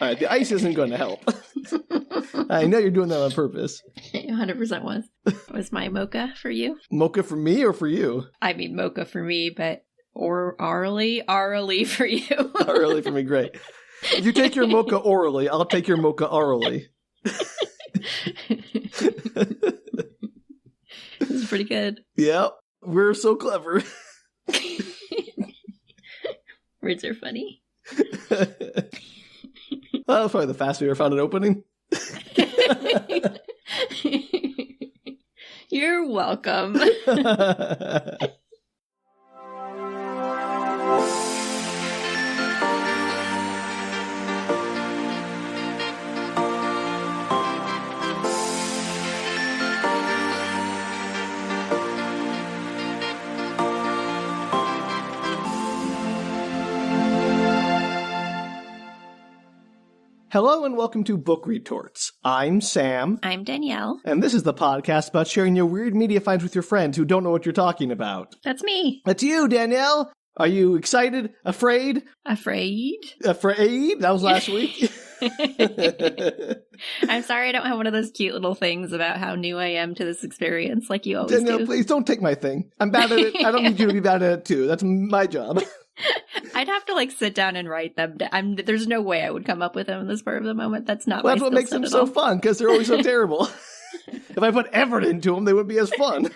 All right, the ice isn't going to help. I know you're doing that on purpose. 100% was. Was my mocha for you? Mocha for me or for you? I mean, mocha for me, but orally for you. Orally for me, great. If you take your mocha orally, I'll take your mocha orally. This is pretty good. Yep, we're so clever. Words are funny. Well, that's probably the fastest we ever found an opening. You're welcome. Hello and welcome to Book Retorts. I'm Sam. I'm Danielle. And this is the podcast about sharing your weird media finds with your friends who don't know what you're talking about. That's me. That's you, Danielle. Are you excited? Afraid? Afraid? Afraid? That was last week. I'm sorry I don't have one of those cute little things about how new I am to this experience like you always Danielle, do. please don't take my thing. I'm bad at it. I don't need you to be bad at it too. That's my job. I'd have to sit down and write them. There's no way I would come up with them in this part of the moment. That's not. Well, that's what makes them so fun because they're always so terrible. If I put effort into them, they wouldn't be as fun.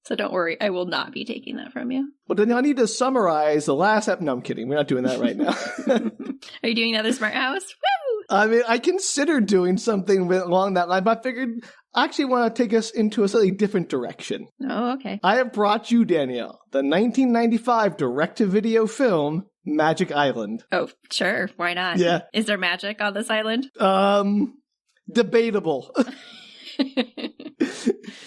So don't worry, I will not be taking that from you. Well, then I need to summarize the last No, I'm kidding. We're not doing that right now. Are you doing another smart house? Woo! I mean, I considered doing something along that line, but I figured I actually want to take us into a slightly different direction. Oh, okay. I have brought you, Danielle, the 1995 direct-to-video film, Magic Island. Oh, sure. Why not? Yeah. Is there magic on this island? Debatable.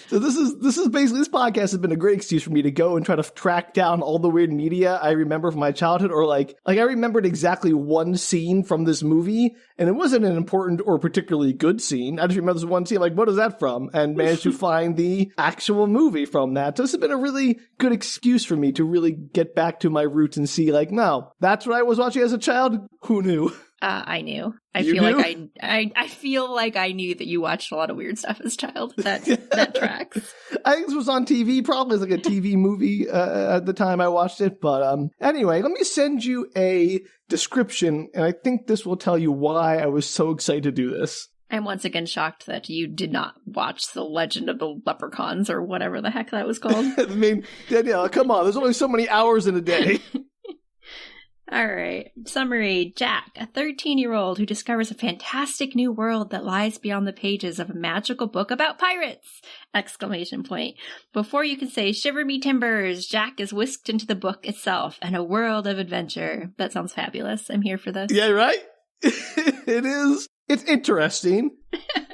So this is basically, this podcast has been a great excuse for me to go and try to track down all the weird media I remember from my childhood, or like I remembered exactly one scene from this movie, and it wasn't an important or particularly good scene. I just remember this one scene, like, what is that from? And managed to find the actual movie from that. So this has been a really good excuse for me to really get back to my roots and see, like, no, that's what I was watching as a child? Who knew? I knew. I feel like I knew that you watched a lot of weird stuff as a child. That tracks. I think this was on TV, probably like a TV movie at the time I watched it. But anyway, let me send you a description, and I think this will tell you why I was so excited to do this. I'm once again shocked that you did not watch The Legend of the Leprechauns or whatever the heck that was called. I mean, Danielle, come on. There's only so many hours in a day. All right. Summary. Jack, a 13-year-old who discovers a fantastic new world that lies beyond the pages of a magical book about pirates! ! Before you can say, shiver me timbers, Jack is whisked into the book itself and a world of adventure. That sounds fabulous. I'm here for this. Yeah, right? It is. It's interesting.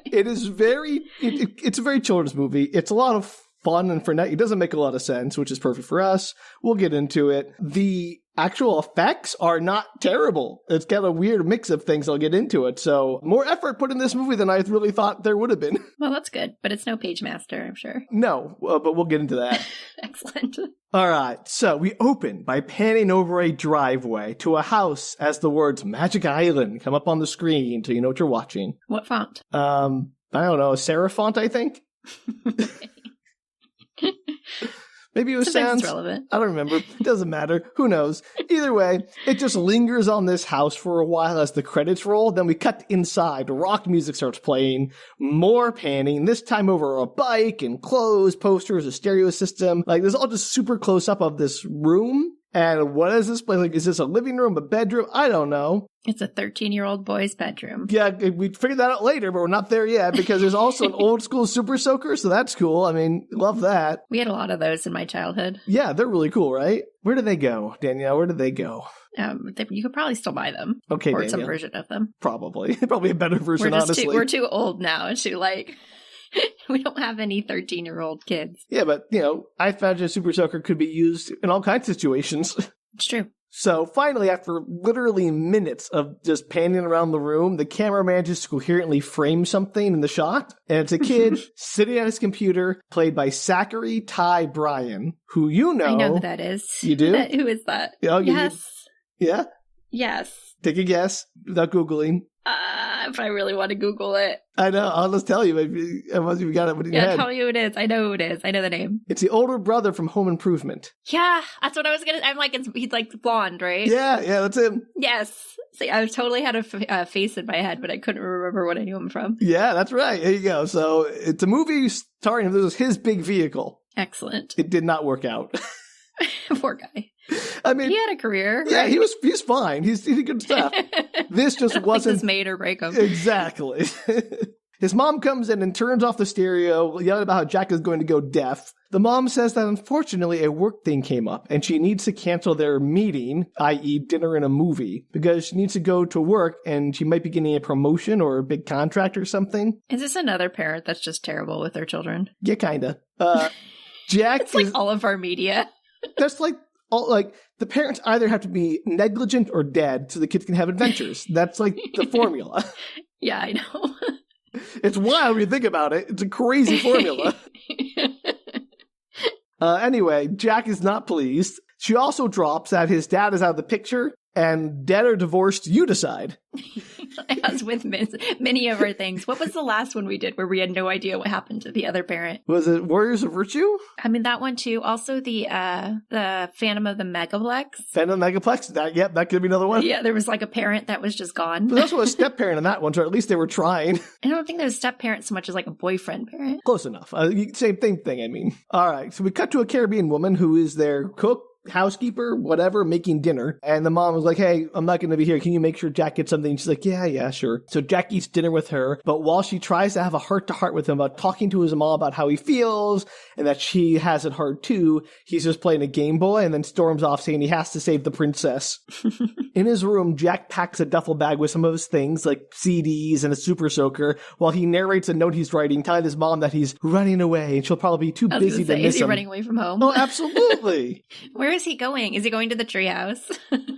It is it's a very children's movie. It's a lot of fun and frenetic. It doesn't make a lot of sense, which is perfect for us. We'll get into it. The actual effects are not terrible. It's got a weird mix of things. I'll get into it. So more effort put in this movie than I really thought there would have been. Well, that's good, but it's no Page Master, I'm sure. No, but we'll get into that. Excellent. All right. So we open by panning over a driveway to a house as the words Magic Island come up on the screen so you know what you're watching. What font? I don't know. Serif font, I think. Maybe it was sans. Relevant. I don't remember. It doesn't matter. Who knows? Either way, it just lingers on this house for a while as the credits roll. Then we cut inside. Rock music starts playing. More panning. This time over a bike and clothes, posters, a stereo system. Like, this is all just super close up of this room. And what is this place? Like, is this a living room, a bedroom? I don't know. It's a 13-year-old boy's bedroom. Yeah, we figured that out later, but we're not there yet because there's also an old school Super Soaker, so that's cool. I mean, love that. We had a lot of those in my childhood. Yeah, they're really cool, right? Where do they go, Danielle? Where do they go? You could probably still buy them. Okay, or Danielle. Some version of them. Probably. Probably a better version, honestly. We're too old now to we don't have any 13-year-old kids. Yeah, but, I imagine a Super Soaker could be used in all kinds of situations. It's true. So finally, after literally minutes of just panning around the room, the camera manages to coherently frame something in the shot. And it's a kid sitting at his computer, played by Zachery Ty Bryan, who you know. I know who that is. You do? Who is that? Oh, yes. Yeah? Yes. Take a guess without Googling. If I really want to Google it. I know. I'll just tell you. Unless you got it in your head. Tell me who it is. I know who it is. I know the name. It's the older brother from Home Improvement. Yeah, that's what I was going to... I'm like, he's like blonde, right? Yeah, that's him. Yes. See, I totally had a face in my head, but I couldn't remember what I knew him from. Yeah, that's right. There you go. So it's a movie starring him. This was his big vehicle. Excellent. It did not work out. Poor guy. I mean, he had a career. Yeah, right? he's fine. He did good stuff. This just wasn't. This made or break him. Exactly. His mom comes in and turns off the stereo, yelling about how Jack is going to go deaf. The mom says that unfortunately a work thing came up and she needs to cancel their meeting, i.e. dinner and a movie, because she needs to go to work and she might be getting a promotion or a big contract or something. Is this another parent that's just terrible with their children? Yeah, kinda. Jack it's like all of our media. That's like the parents either have to be negligent or dead so the kids can have adventures. That's like the formula. Yeah, I know. It's wild when you think about it. It's a crazy formula. Anyway, Jack is not pleased. She also drops that his dad is out of the picture and dead or divorced, you decide. As with many of our things. What was the last one we did where we had no idea what happened to the other parent? Was it Warriors of Virtue? I mean, that one too. Also the Phantom of the Megaplex. Phantom of the Megaplex? That could be another one. Yeah, there was like a parent that was just gone. But that's what a step-parent in that one, so at least they were trying. I don't think there was step-parent so much as like a boyfriend parent. Close enough. Same thing, I mean. All right, so we cut to a Caribbean woman who is their cook, housekeeper, whatever, making dinner. And the mom was like, hey, I'm not going to be here. Can you make sure Jack gets something? She's like, yeah, sure. So Jack eats dinner with her. But while she tries to have a heart-to-heart with him about talking to his mom about how he feels and that she has it hard too, he's just playing a Game Boy and then storms off saying he has to save the princess. In his room, Jack packs a duffel bag with some of his things like CDs and a super soaker while he narrates a note he's writing telling his mom that he's running away and she'll probably be too busy to miss him. Is he running away from home? Oh, absolutely. Where is he going? Is he going to the treehouse?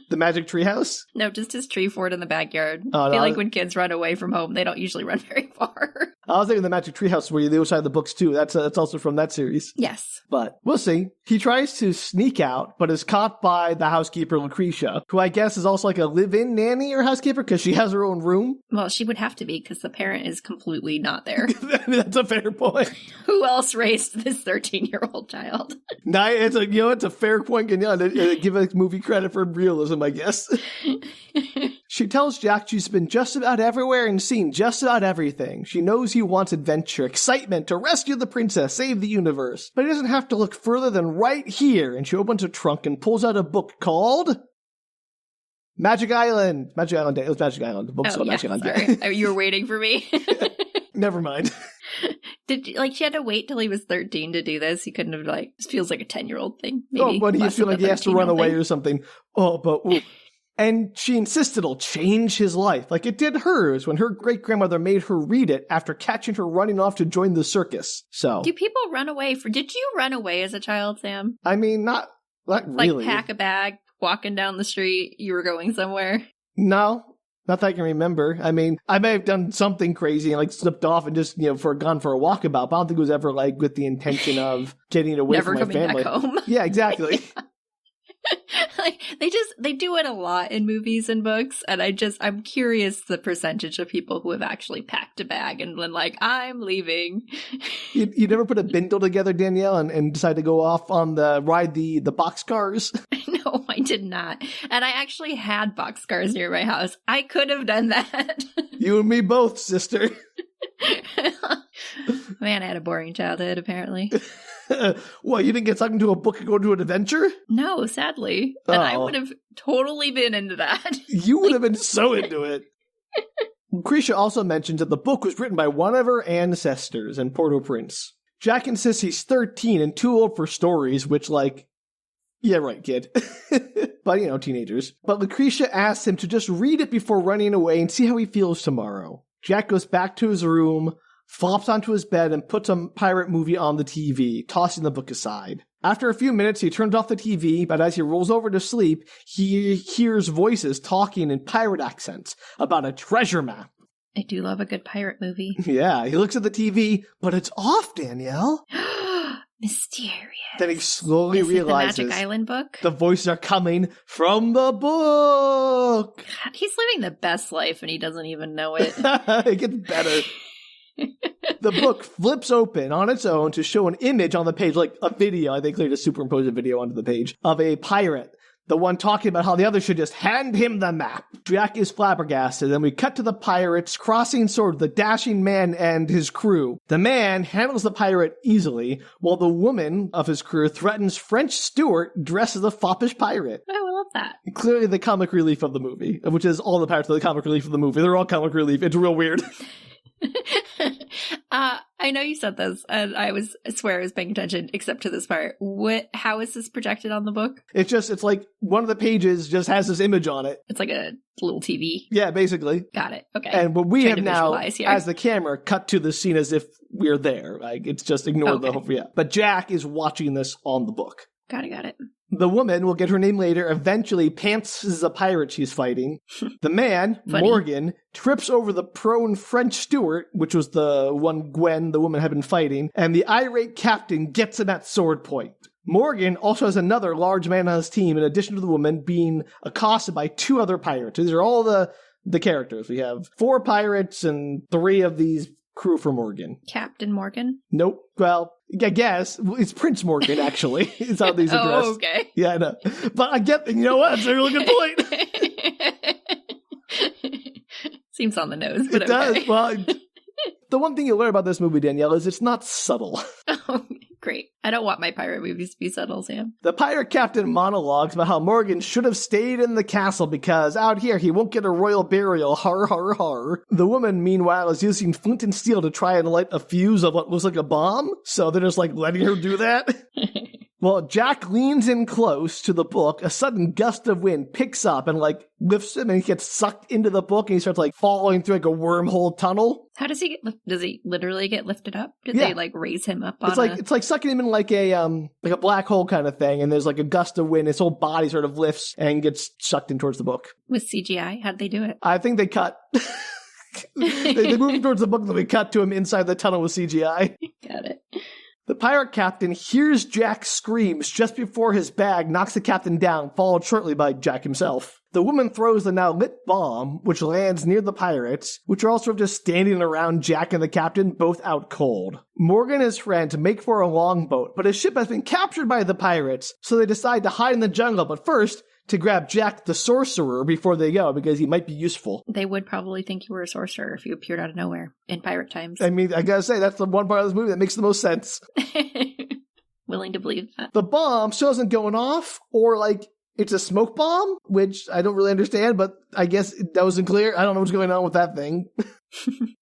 The magic treehouse? No, just his tree fort in the backyard. Oh, I feel like when kids run away from home, they don't usually run very far. I was thinking the magic treehouse where you're the other side of the books too. That's also from that series. Yes. But we'll see. He tries to sneak out, but is caught by the housekeeper, Lucretia, who I guess is also like a live-in nanny or housekeeper because she has her own room. Well, she would have to be because the parent is completely not there. That's a fair point. Who else raised this 13-year-old child? It's a fair point, to give a movie credit for realism, I guess. She tells Jack she's been just about everywhere and seen just about everything. She knows he wants adventure, excitement, to rescue the princess, save the universe. But he doesn't have to look further than right here. And she opens her trunk and pulls out a book called Magic Island. Magic Island Day. It was Magic Island. The book's called Magic Island Day. Sorry. You were waiting for me? Never mind. She had to wait till he was 13 to do this? He couldn't have, this feels like a 10-year-old thing. Maybe oh, but he feels like he has to run away or something. Oh, but... Ooh. And she insisted it'll change his life, like it did hers when her great-grandmother made her read it after catching her running off to join the circus. So, do people run away? Did you run away as a child, Sam? I mean, not really. Like pack a bag, walking down the street, you were going somewhere? No, not that I can remember. I mean, I may have done something crazy and slipped off and just, gone for a walkabout, but I don't think it was ever with the intention of getting away from my family. Never coming back home. Yeah, exactly. Yeah. They do it a lot in movies and books, and I'm curious the percentage of people who have actually packed a bag and been like, I'm leaving. You never put a bindle together, Danielle, and decide to go off on the boxcars? No, I did not. And I actually had boxcars near my house. I could have done that. You and me both, sister. Man, I had a boring childhood, apparently. What, you didn't get sucked into a book and go to an adventure? No, sadly. And I would have totally been into that. You would have been so into it. Lucretia also mentions that the book was written by one of her ancestors in Port-au-Prince. Jack insists he's 13 and too old for stories, which, yeah, right, kid. But, teenagers. But Lucretia asks him to just read it before running away and see how he feels tomorrow. Jack goes back to his room, flops onto his bed, and puts a pirate movie on the TV, tossing the book aside. After a few minutes, he turns off the TV, but as he rolls over to sleep, he hears voices talking in pirate accents about a treasure map. I do love a good pirate movie. Yeah, he looks at the TV, but it's off, Danielle. Mysterious. Then he slowly realizes the Magic Island book? the voices are coming from the book. God, he's living the best life and he doesn't even know it. It gets better. The book flips open on its own to show an image on the page, like a video. I think they just superimposed a video onto the page of a pirate. The one talking about how the other should just hand him the map. Jack is flabbergasted, and we cut to the pirates crossing swords, the dashing man and his crew. The man handles the pirate easily, while the woman of his crew threatens French Stewart dressed as a foppish pirate. Oh, I love that. Clearly the comic relief of the movie, which is all the pirates are the comic relief of the movie. They're all comic relief. It's real weird. I know you said this, and I swear I was paying attention, except to this part. How is this projected on the book? It's like one of the pages just has this image on it. It's like a little TV. Yeah, basically. Got it. Okay. And what we have now, as the camera, cut to the scene as if we're there. Like, it's just ignored the whole, yeah. But Jack is watching this on the book. Got it. The woman, we'll get her name later, eventually pantses a pirate she's fighting. The man, Morgan, trips over the prone French Stewart, which was the one Gwen, the woman, had been fighting, and the irate captain gets him at sword point. Morgan also has another large man on his team, in addition to the woman being accosted by 2 other pirates. These are all the characters. We have 4 pirates and 3 of these crew for Morgan. Captain Morgan? Nope. Well, I guess it's Prince Morgan, actually, is how these addressed. Oh, okay. Yeah, I know. But I get, you know what? That's a really good point. Seems on the nose, but it does. Well, the one thing you learn about this movie, Danielle, is it's not subtle. Oh, great. I don't want my pirate movies to be subtle, Sam. The pirate captain monologues about how Morgan should have stayed in the castle because out here he won't get a royal burial. Har, har, har. The woman, meanwhile, is using flint and steel to try and light a fuse of what looks like a bomb. So they're just like letting her do that. Well, Jack leans in close to the book. A sudden gust of wind picks up and lifts him, and he gets sucked into the book, and he starts falling through a wormhole tunnel. How does he get does he literally get lifted up? Did they raise him up on it's like sucking him in like a black hole kind of thing, and there's a gust of wind. His whole body sort of lifts and gets sucked in towards the book. With CGI? How'd they do it? I think they cut. they move him towards the book, and then we cut to him inside the tunnel with CGI. Got it. The pirate captain hears Jack's screams just before his bag knocks the captain down, followed shortly by Jack himself. The woman throws the now lit bomb, which lands near the pirates, which are all sort of just standing around Jack and the captain, both out cold. Morgan and his friends make for a longboat, but his ship has been captured by the pirates, so they decide to hide in the jungle, but first, to grab Jack the sorcerer before they go, because he might be useful. They would probably think you were a sorcerer if you appeared out of nowhere in pirate times. I mean, I gotta say, that's the one part of this movie that makes the most sense. Willing to believe that. The bomb still isn't going off, or it's a smoke bomb, which I don't really understand, but I guess that wasn't clear. I don't know what's going on with that thing.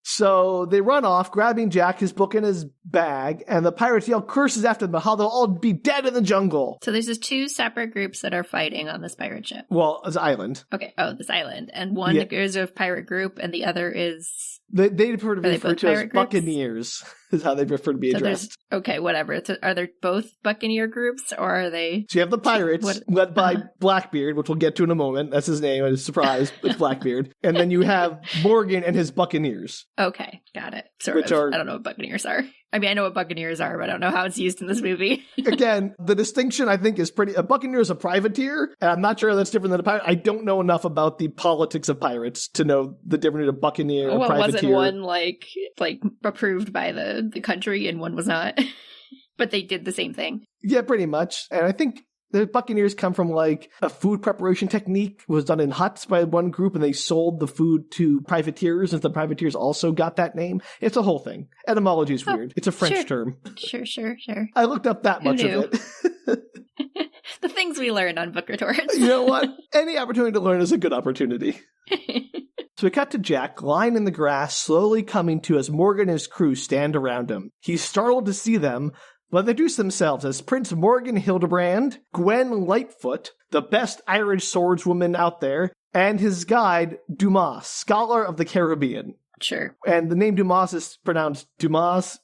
So they run off, grabbing Jack, his book in his bag, and the pirates yell curses after them about how they'll all be dead in the jungle. So there's just 2 separate groups that are fighting on this pirate ship. Well, this island. Okay. Oh, this island. And one is a pirate group, and the other is... They prefer to be referred to as buccaneers, is how they prefer to be addressed. Okay, whatever. Are there both buccaneer groups, or are they... So you have the pirates, led by Blackbeard, which we'll get to in a moment. That's his name. I was surprised. It's Blackbeard. And then you have Morgan and his buccaneers. Okay, got it. I don't know what buccaneers are. I mean, I know what buccaneers are, but I don't know how it's used in this movie. Again, the distinction, I think, is pretty... A buccaneer is a privateer, and I'm not sure that's different than a pirate. I don't know enough about the politics of pirates to know the difference between a buccaneer and a privateer. Wasn't one, approved by the country, and one was not? But they did the same thing. Yeah, pretty much. And I think... The buccaneers come from a food preparation technique was done in huts by one group, and they sold the food to privateers, and the privateers also got that name. It's a whole thing. Etymology is weird. It's a French term. Sure. I looked up that much of it. The things we learn on Book Retorts. You know what? Any opportunity to learn is a good opportunity. So we cut to Jack, lying in the grass, slowly coming to as Morgan and his crew stand around him. He's startled to see them, but they introduce themselves as Prince Morgan Hildebrand, Gwen Lightfoot, the best Irish swordswoman out there, and his guide, Dumas, scholar of the Caribbean. Sure. And the name Dumas is pronounced Dumas,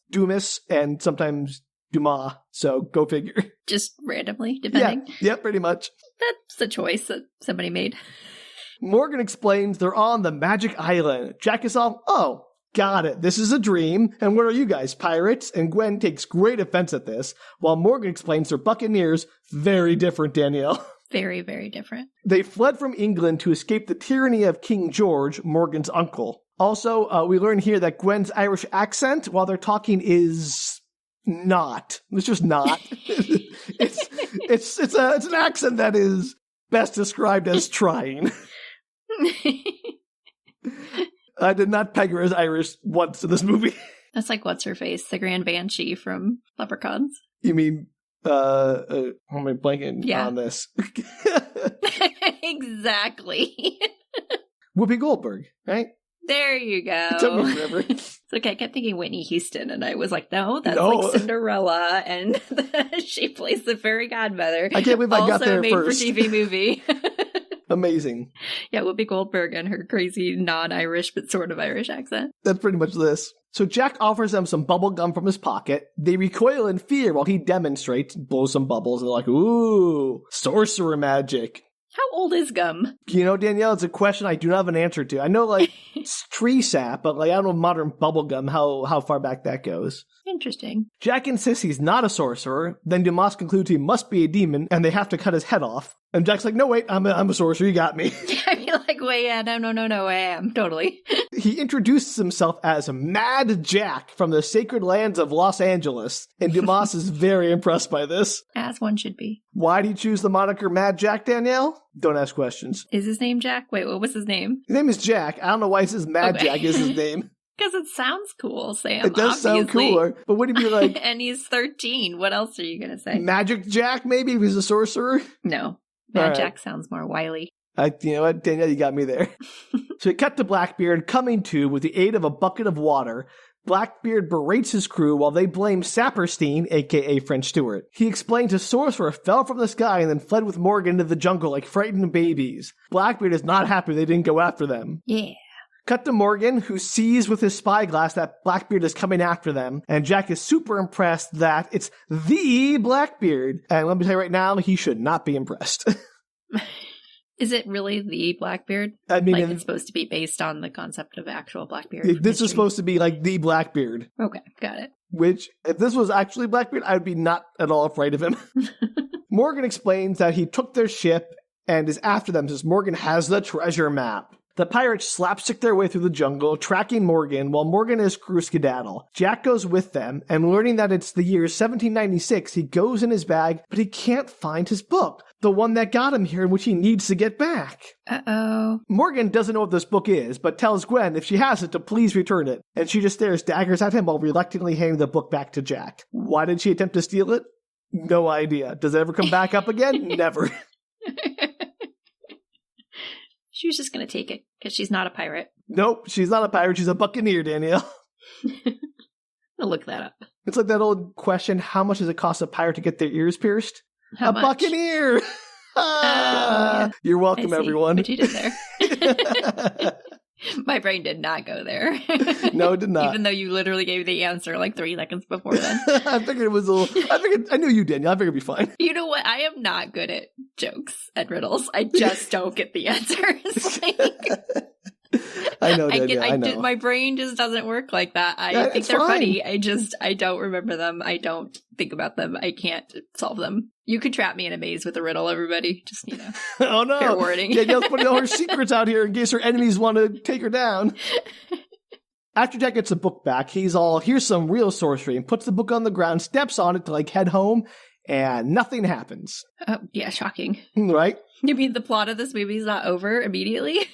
and sometimes Dumas, so go figure. Just randomly, depending? Yeah, pretty much. That's a choice that somebody made. Morgan explains they're on the Magic Island. Jack is all, oh, Got it. This is a dream. And what are you guys, pirates? And Gwen takes great offense at this, while Morgan explains they're buccaneers. Very different, Danielle. Very, very different. They fled from England to escape the tyranny of King George, Morgan's uncle. Also, we learn here that Gwen's Irish accent, while they're talking, is not. It's just not. it's an accent that is best described as trying. I did not peg her as Irish once in this movie. That's like what's-her-face, the Grand Banshee from Leprechauns. You mean, how am I blanking on this? Exactly. Whoopi Goldberg, right? There you go. It took me forever. It's okay, I kept thinking Whitney Houston, and I was like, no, that's like Cinderella, and she plays the fairy godmother. I can't believe I got there first. Also made for TV movie. Amazing. Yeah, Whoopi Goldberg and her crazy non-Irish but sort of Irish accent. That's pretty much this. So Jack offers them some bubble gum from his pocket. They recoil in fear while he demonstrates, blows some bubbles, and they're like, ooh, sorcerer magic. How old is gum? You know, Danielle, it's a question I do not have an answer to. I know, like, it's tree sap, but, like, I don't know modern bubble gum, how far back that goes. Interesting. Jack insists he's not a sorcerer. Then Dumas concludes he must be a demon, and they have to cut his head off. And Jack's like, no, wait, I'm a sorcerer, you got me. I mean, like, wait, yeah, no, I am, totally. He introduces himself as Mad Jack from the sacred lands of Los Angeles, and Dumas is very impressed by this. As one should be. Why do you choose the moniker Mad Jack, Danielle? Don't ask questions. Is his name Jack? Wait, what was his name? His name is Jack. I don't know why he says Mad Jack is his name. Because it sounds cool, Sam. It does sound cooler, but would he be like... And he's 13. What else are you going to say? Magic Jack, maybe, if he's a sorcerer? No. Mad Jack sounds more wily. You know what, Danielle, you got me there. So we cut to Blackbeard coming to with the aid of a bucket of water. Blackbeard berates his crew while they blame Saperstein, a.k.a. French Stewart. He explains a sorcerer fell from the sky and then fled with Morgan into the jungle like frightened babies. Blackbeard is not happy they didn't go after them. Yeah. Cut to Morgan, who sees with his spyglass that Blackbeard is coming after them, and Jack is super impressed that it's the Blackbeard. And let me tell you right now, he should not be impressed. Is it really the Blackbeard? I mean, like it's supposed to be based on the concept of actual Blackbeard. This is supposed to be like the Blackbeard. Okay, got it. Which, if this was actually Blackbeard, I would be not at all afraid of him. Morgan explains that he took their ship and is after them since Morgan has the treasure map. The pirates slapstick their way through the jungle, tracking Morgan, while Morgan and his crew skedaddle. Jack goes with them, and learning that it's the year 1796, he goes in his bag, but he can't find his book, the one that got him here and which he needs to get back. Uh-oh. Morgan doesn't know what this book is, but tells Gwen if she has it to please return it, and she just stares daggers at him while reluctantly handing the book back to Jack. Why did she attempt to steal it? No idea. Does it ever come back up again? Never. She was just going to take it, because she's not a pirate. Nope, she's not a pirate. She's a buccaneer, Danielle. I'll look that up. It's like that old question, how much does it cost a pirate to get their ears pierced? How much? Buccaneer! Yeah. You're welcome, everyone. What you did there. My brain did not go there. No, it did not. Even though you literally gave the answer like 3 seconds before then. I figured it was a little... I knew you, Danielle. I figured it'd be fine. You know what? I am not good at jokes and riddles. I just don't get the answers. I know, Danielle. I know. My brain just doesn't work like that. I think they're funny. I don't remember them. I don't think about them. I can't solve them. You could trap me in a maze with a riddle, everybody. Just, Oh, no. Fair warning. Danielle's putting all her secrets out here in case her enemies want to take her down. After Jack gets the book back, he's all, here's some real sorcery, and puts the book on the ground, steps on it to, head home, and nothing happens. Oh, yeah, shocking. Right? You mean the plot of this movie is not over immediately?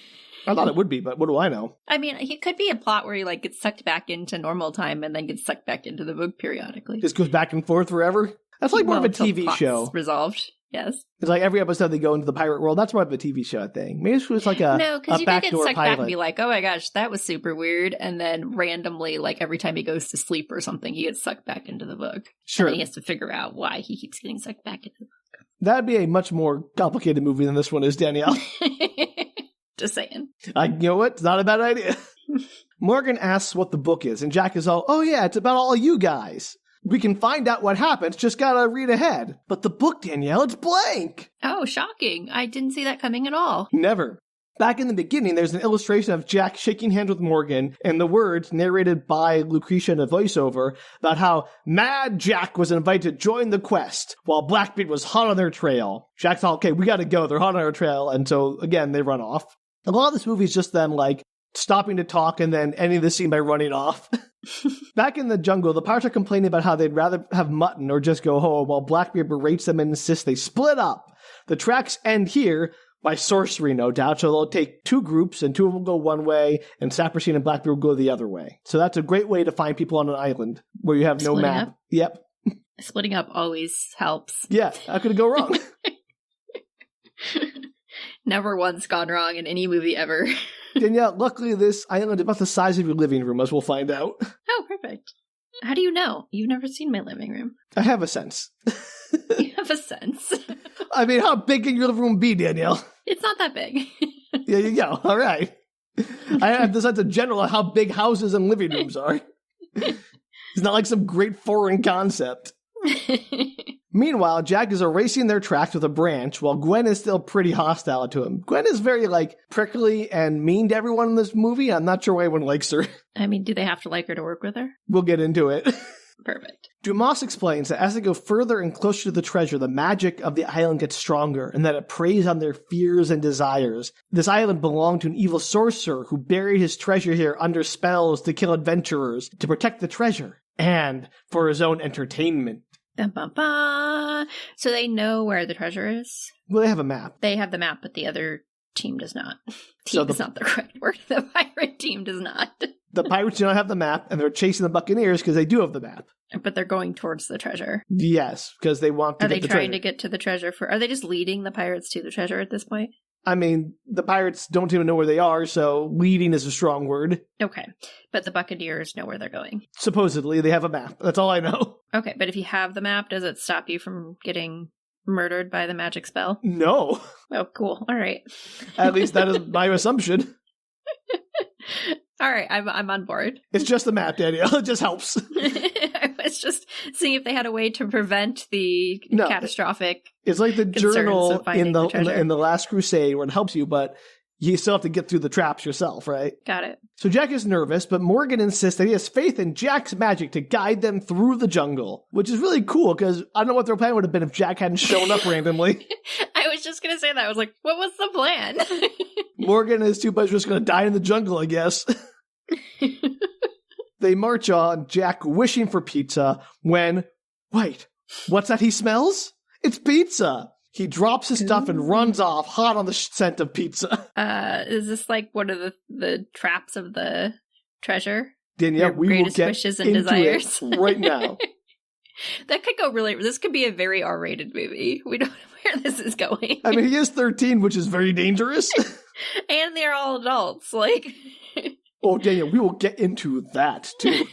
I thought it would be, but what do I know? I mean, it could be a plot where he, gets sucked back into normal time and then gets sucked back into the book periodically. Just goes back and forth forever? That's more of a TV show. Resolved, yes. It's like every episode they go into the pirate world. That's more of a TV show, I think. Maybe it was like a No, because you could get sucked pilot. back and be like, oh my gosh, that was super weird. And then randomly, every time he goes to sleep or something, he gets sucked back into the book. Sure. And then he has to figure out why he keeps getting sucked back into the book. That'd be a much more complicated movie than this one is, Danielle. Just saying. You know what? It's not a bad idea. Morgan asks what the book is, and Jack is all, oh yeah, it's about all you guys. We can find out what happens, just gotta read ahead. But the book, Danielle, it's blank. Oh, shocking. I didn't see that coming at all. Never. Back in the beginning, there's an illustration of Jack shaking hands with Morgan and the words narrated by Lucretia in a voiceover about how Mad Jack was invited to join the quest while Blackbeard was hot on their trail. Jack's all, okay, we gotta go. They're hot on our trail. And so, again, they run off. A lot of this movie is just them, like, stopping to talk and then ending the scene by running off. Back in the jungle, the pirates are complaining about how they'd rather have mutton or just go home, while Blackbeard berates them and insists they split up. The tracks end here, by sorcery, no doubt, so they'll take two groups, and two of them go one way, and Saperstein and Blackbeard will go the other way. So that's a great way to find people on an island, where you have no map. Up? Yep. Splitting up always helps. Yeah, how could it go wrong? Never once gone wrong in any movie ever. Danielle, luckily this island is about the size of your living room, as we'll find out. Oh, perfect. How do you know? You've never seen my living room. I have a sense. You have a sense. I mean, how big can your living room be, Danielle? It's not that big. There you go. All right. I have the sense of general of how big houses and living rooms are. It's not like some great foreign concept. Meanwhile, Jack is erasing their tracks with a branch, while Gwen is still pretty hostile to him. Gwen is very, prickly and mean to everyone in this movie. I'm not sure why anyone likes her. I mean, do they have to like her to work with her? We'll get into it. Perfect. Dumas explains that as they go further and closer to the treasure, the magic of the island gets stronger, and that it preys on their fears and desires. This island belonged to an evil sorcerer who buried his treasure here under spells to kill adventurers, to protect the treasure, and for his own entertainment. Bum, bum, bum. So they know where the treasure is? Well, they have a map. They have the map, but the other team does not. Team is not the correct word. The pirate team does not. The pirates do not have the map, and they're chasing the Buccaneers because they do have the map. But they're going towards the treasure. Yes, because they want to get the treasure. Are they trying to get to the treasure? Are they just leading the pirates to the treasure at this point? I mean, the pirates don't even know where they are, so leading is a strong word. Okay, but the Buccaneers know where they're going. Supposedly, they have a map. That's all I know. Okay, but if you have the map, does it stop you from getting murdered by the magic spell? No. Oh, cool. All right. At least that is my assumption. All right, I'm on board. It's just the map, Danielle. It just helps. I was just seeing if they had a way to prevent the catastrophic. It's like the journal in the Last Crusade where it helps you, but you still have to get through the traps yourself, right? Got it. So Jack is nervous, but Morgan insists that he has faith in Jack's magic to guide them through the jungle, which is really cool because I don't know what their plan would have been if Jack hadn't shown up randomly. I was just going to say that. I was like, what was the plan? Morgan and his two buddies are just going to die in the jungle, I guess. They march on, Jack wishing for pizza, when, wait, what's that he smells? It's pizza! He drops his stuff and runs off, hot on the scent of pizza. Is this like one of the traps of the treasure? Danielle, we will get wishes and into desires. it right now. That could go this could be a very R-rated movie. We don't know where this is going. I mean, he is 13, which is very dangerous. And they're all adults, Oh, Daniel, we will get into that, too.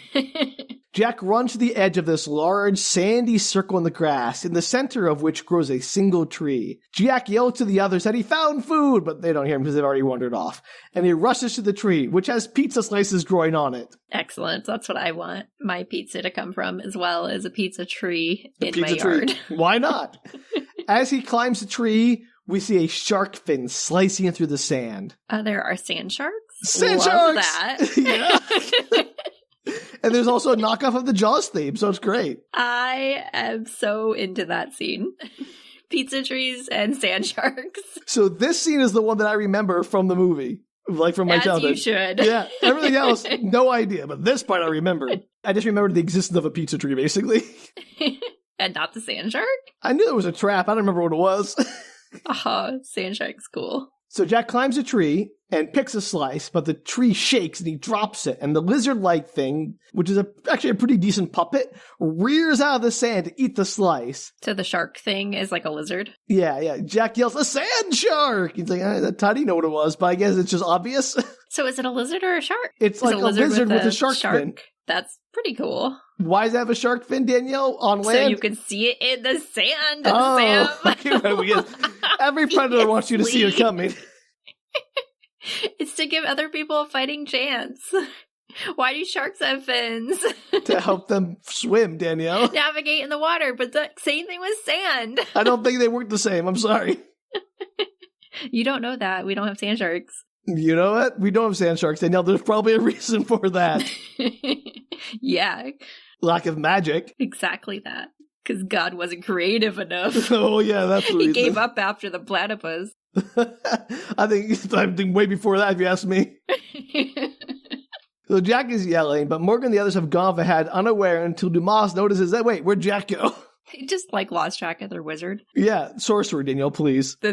Jack runs to the edge of this large, sandy circle in the grass, in the center of which grows a single tree. Jack yells to the others that he found food, but they don't hear him because they've already wandered off. And he rushes to the tree, which has pizza slices growing on it. Excellent. That's what I want my pizza to come from, as well as a pizza tree in my yard. Why not? As he climbs the tree, we see a shark fin slicing through the sand. There are sand sharks? Sand Love sharks! That. Yeah. And there's also a knockoff of the Jaws theme, so it's great. I am so into that scene. Pizza trees and sand sharks. So this scene is the one that I remember from the movie, from my childhood. As you should. Yeah, everything else, no idea, but this part I remember. I just remembered the existence of a pizza tree, basically. And not the sand shark? I knew there was a trap. I don't remember what it was. Sand shark's cool. So Jack climbs a tree and picks a slice, but the tree shakes and he drops it. And the lizard-like thing, which is actually a pretty decent puppet, rears out of the sand to eat the slice. So the shark thing is like a lizard? Yeah. Jack yells, "A sand shark!" He's like, that's how do you know what it was? But I guess it's just obvious. So is it a lizard or a shark? It's like a lizard with a shark fin. That's pretty cool. Why does it have a shark fin, Danielle, on land? So you can see it in the sand, oh, Sam. Okay, every predator wants you to see it coming. It's to give other people a fighting chance. Why do sharks have fins? To help them swim, Danielle. Navigate in the water, but the same thing with sand. I don't think they work the same. I'm sorry. You don't know that. We don't have sand sharks. You know what? We don't have sand sharks. Danielle, there's probably a reason for that. Yeah. Lack of magic. Exactly that. Because God wasn't creative enough. Oh, yeah, that's the reason. He gave up after the platypus. I think way before that, if you ask me. So Jack is yelling, but Morgan and the others have gone off ahead, unaware, until Dumas notices that, wait, where'd Jack go? He just, lost track of their wizard. Yeah, sorcerer, Danielle, please. The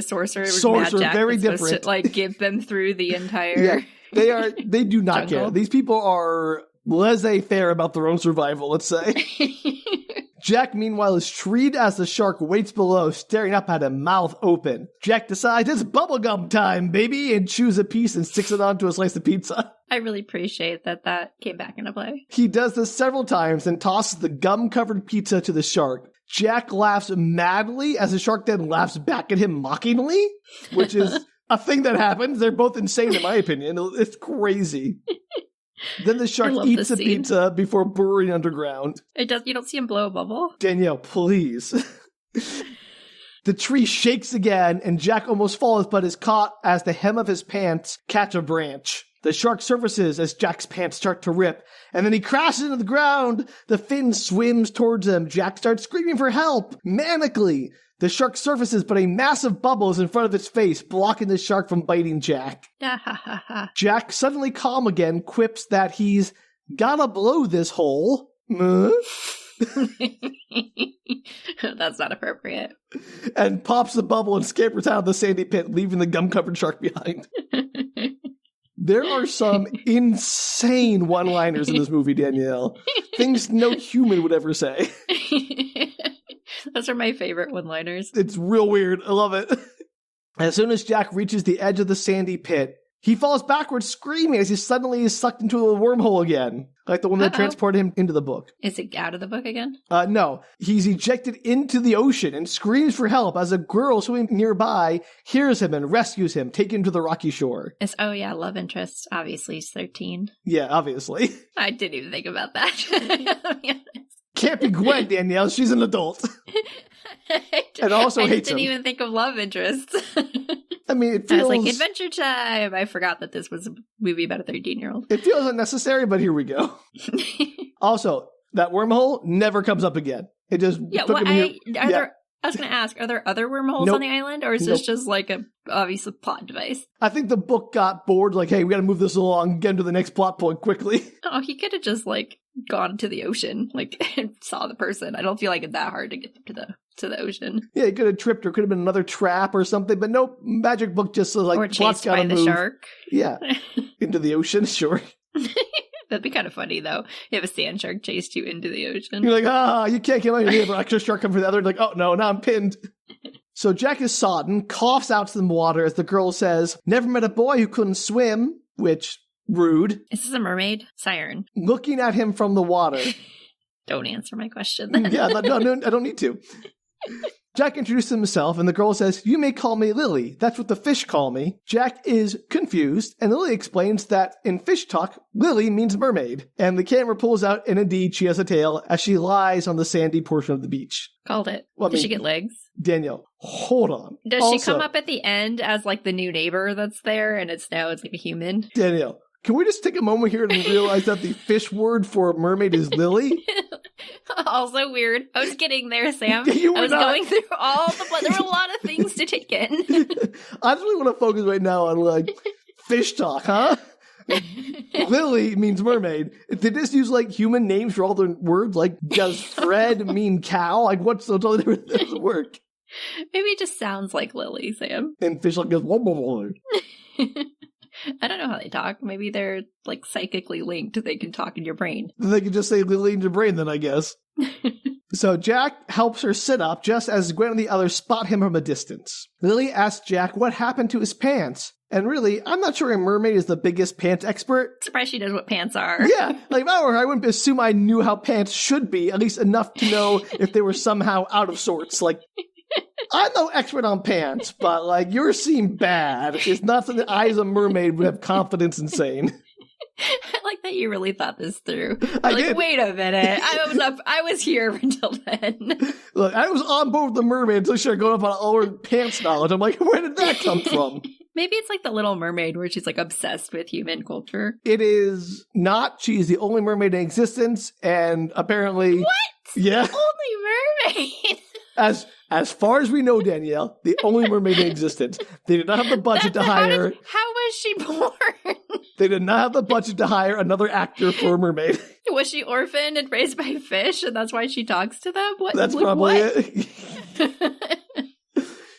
sorcerer. Sorcerer, Mad Jack very that's different. To, give them through the entire... Yeah, they do not jungle. care. These people are laissez-faire about their own survival, let's say. Jack, meanwhile, is treed as the shark waits below, staring up at him, mouth open. Jack decides it's bubblegum time, baby, and chews a piece and sticks it onto a slice of pizza. I really appreciate that came back into play. He does this several times and tosses the gum-covered pizza to the shark. Jack laughs madly as the shark then laughs back at him mockingly, which is a thing that happens. They're both insane, in my opinion. It's crazy. Then the shark eats the pizza before burrowing underground. You don't see him blow a bubble? Danielle, please. The tree shakes again, and Jack almost falls, but is caught as the hem of his pants catch a branch. The shark surfaces as Jack's pants start to rip, and then he crashes into the ground. The fin swims towards him. Jack starts screaming for help, manically. The shark surfaces, but a massive bubble is in front of its face, blocking the shark from biting Jack. Jack, suddenly calm again, quips that he's gotta blow this hole. That's not appropriate. And pops the bubble and scampers out of the sandy pit, leaving the gum-covered shark behind. There are some insane one-liners in this movie, Danielle. Things no human would ever say. Those are my favorite one-liners. It's real weird. I love it. As soon as Jack reaches the edge of the sandy pit, he falls backwards screaming as he suddenly is sucked into a wormhole again. Like the one that transported him into the book. Is it out of the book again? No. He's ejected into the ocean and screams for help as a girl swimming nearby hears him and rescues him, taking him to the rocky shore. Love interest. Obviously, he's 13. Yeah, obviously. I didn't even think about that. Can't be Gwen, Danielle. She's an adult. And also hates him. I didn't even think of love interest. I mean, it feels... I was like, Adventure Time! I forgot that this was a movie about a 13-year-old. It feels unnecessary, but here we go. Also, that wormhole never comes up again. It just took him here. I was going to ask, are there other wormholes on the island? Or is this just like a obvious plot device? I think the book got bored, like, hey, we got to move this along, get into the next plot point quickly. Oh, he could have just, gone to the ocean, and saw the person. I don't feel like it's that hard to get to the ocean. Yeah, he could have tripped, or could have been another trap or something, but nope, magic book just or chased by the shark. Yeah, into the ocean, sure. That'd be kind of funny, though, if a sand shark chased you into the ocean. You're like, you can't get out of here, but extra shark come for the other. Like, oh no, now I'm pinned. So Jack is sodden, coughs out some water as the girl says, never met a boy who couldn't swim, which... rude. Is this a mermaid? Siren. Looking at him from the water. Don't answer my question then. Yeah, no, I don't need to. Jack introduces himself, and the girl says, you may call me Lily. That's what the fish call me. Jack is confused, and Lily explains that in fish talk, Lily means mermaid. And the camera pulls out, and indeed, she has a tail as she lies on the sandy portion of the beach. Called it. Does she get legs? Danielle, hold on. Does she come up at the end as the new neighbor that's there, and it's like a human? Danielle, can we just take a moment here and realize that the fish word for mermaid is Lily? Also weird. I was getting there, Sam. You were I was not. going through all the... There were a lot of things to take in. I just really want to focus right now on, fish talk, huh? Lily means mermaid. They just use, human names for all the words? Does Fred mean cow? What's so totally different? That doesn't work. Maybe it just sounds like Lily, Sam. And fish goes, whoa, whoa, whoa. I don't know how they talk. Maybe they're psychically linked. They can talk in your brain. They can just say Lily in your brain then, I guess. So Jack helps her sit up just as Gwen and the others spot him from a distance. Lily asks Jack what happened to his pants. And really, I'm not sure a mermaid is the biggest pants expert. Surprised she knows what pants are. Yeah, if I were her, I wouldn't assume I knew how pants should be, at least enough to know if they were somehow out of sorts. I'm no expert on pants, but yours seem bad. It's not something I as a mermaid would have confidence in saying. I like that that you really thought this through. I did. Wait a minute. I was here until then. Look, I was on board with the mermaid until she started going up on all her pants knowledge. I'm like, where did that come from? Maybe it's like the Little Mermaid where she's like obsessed with human culture. It is not. She is the only mermaid in existence, and apparently... What? Yeah. The only mermaid? As far as we know, Danielle, the only mermaid in existence. They did not have the budget to hire... How was she born? They did not have the budget to hire another actor for a mermaid. Was she orphaned and raised by fish, and that's why she talks to them? What? That's probably it.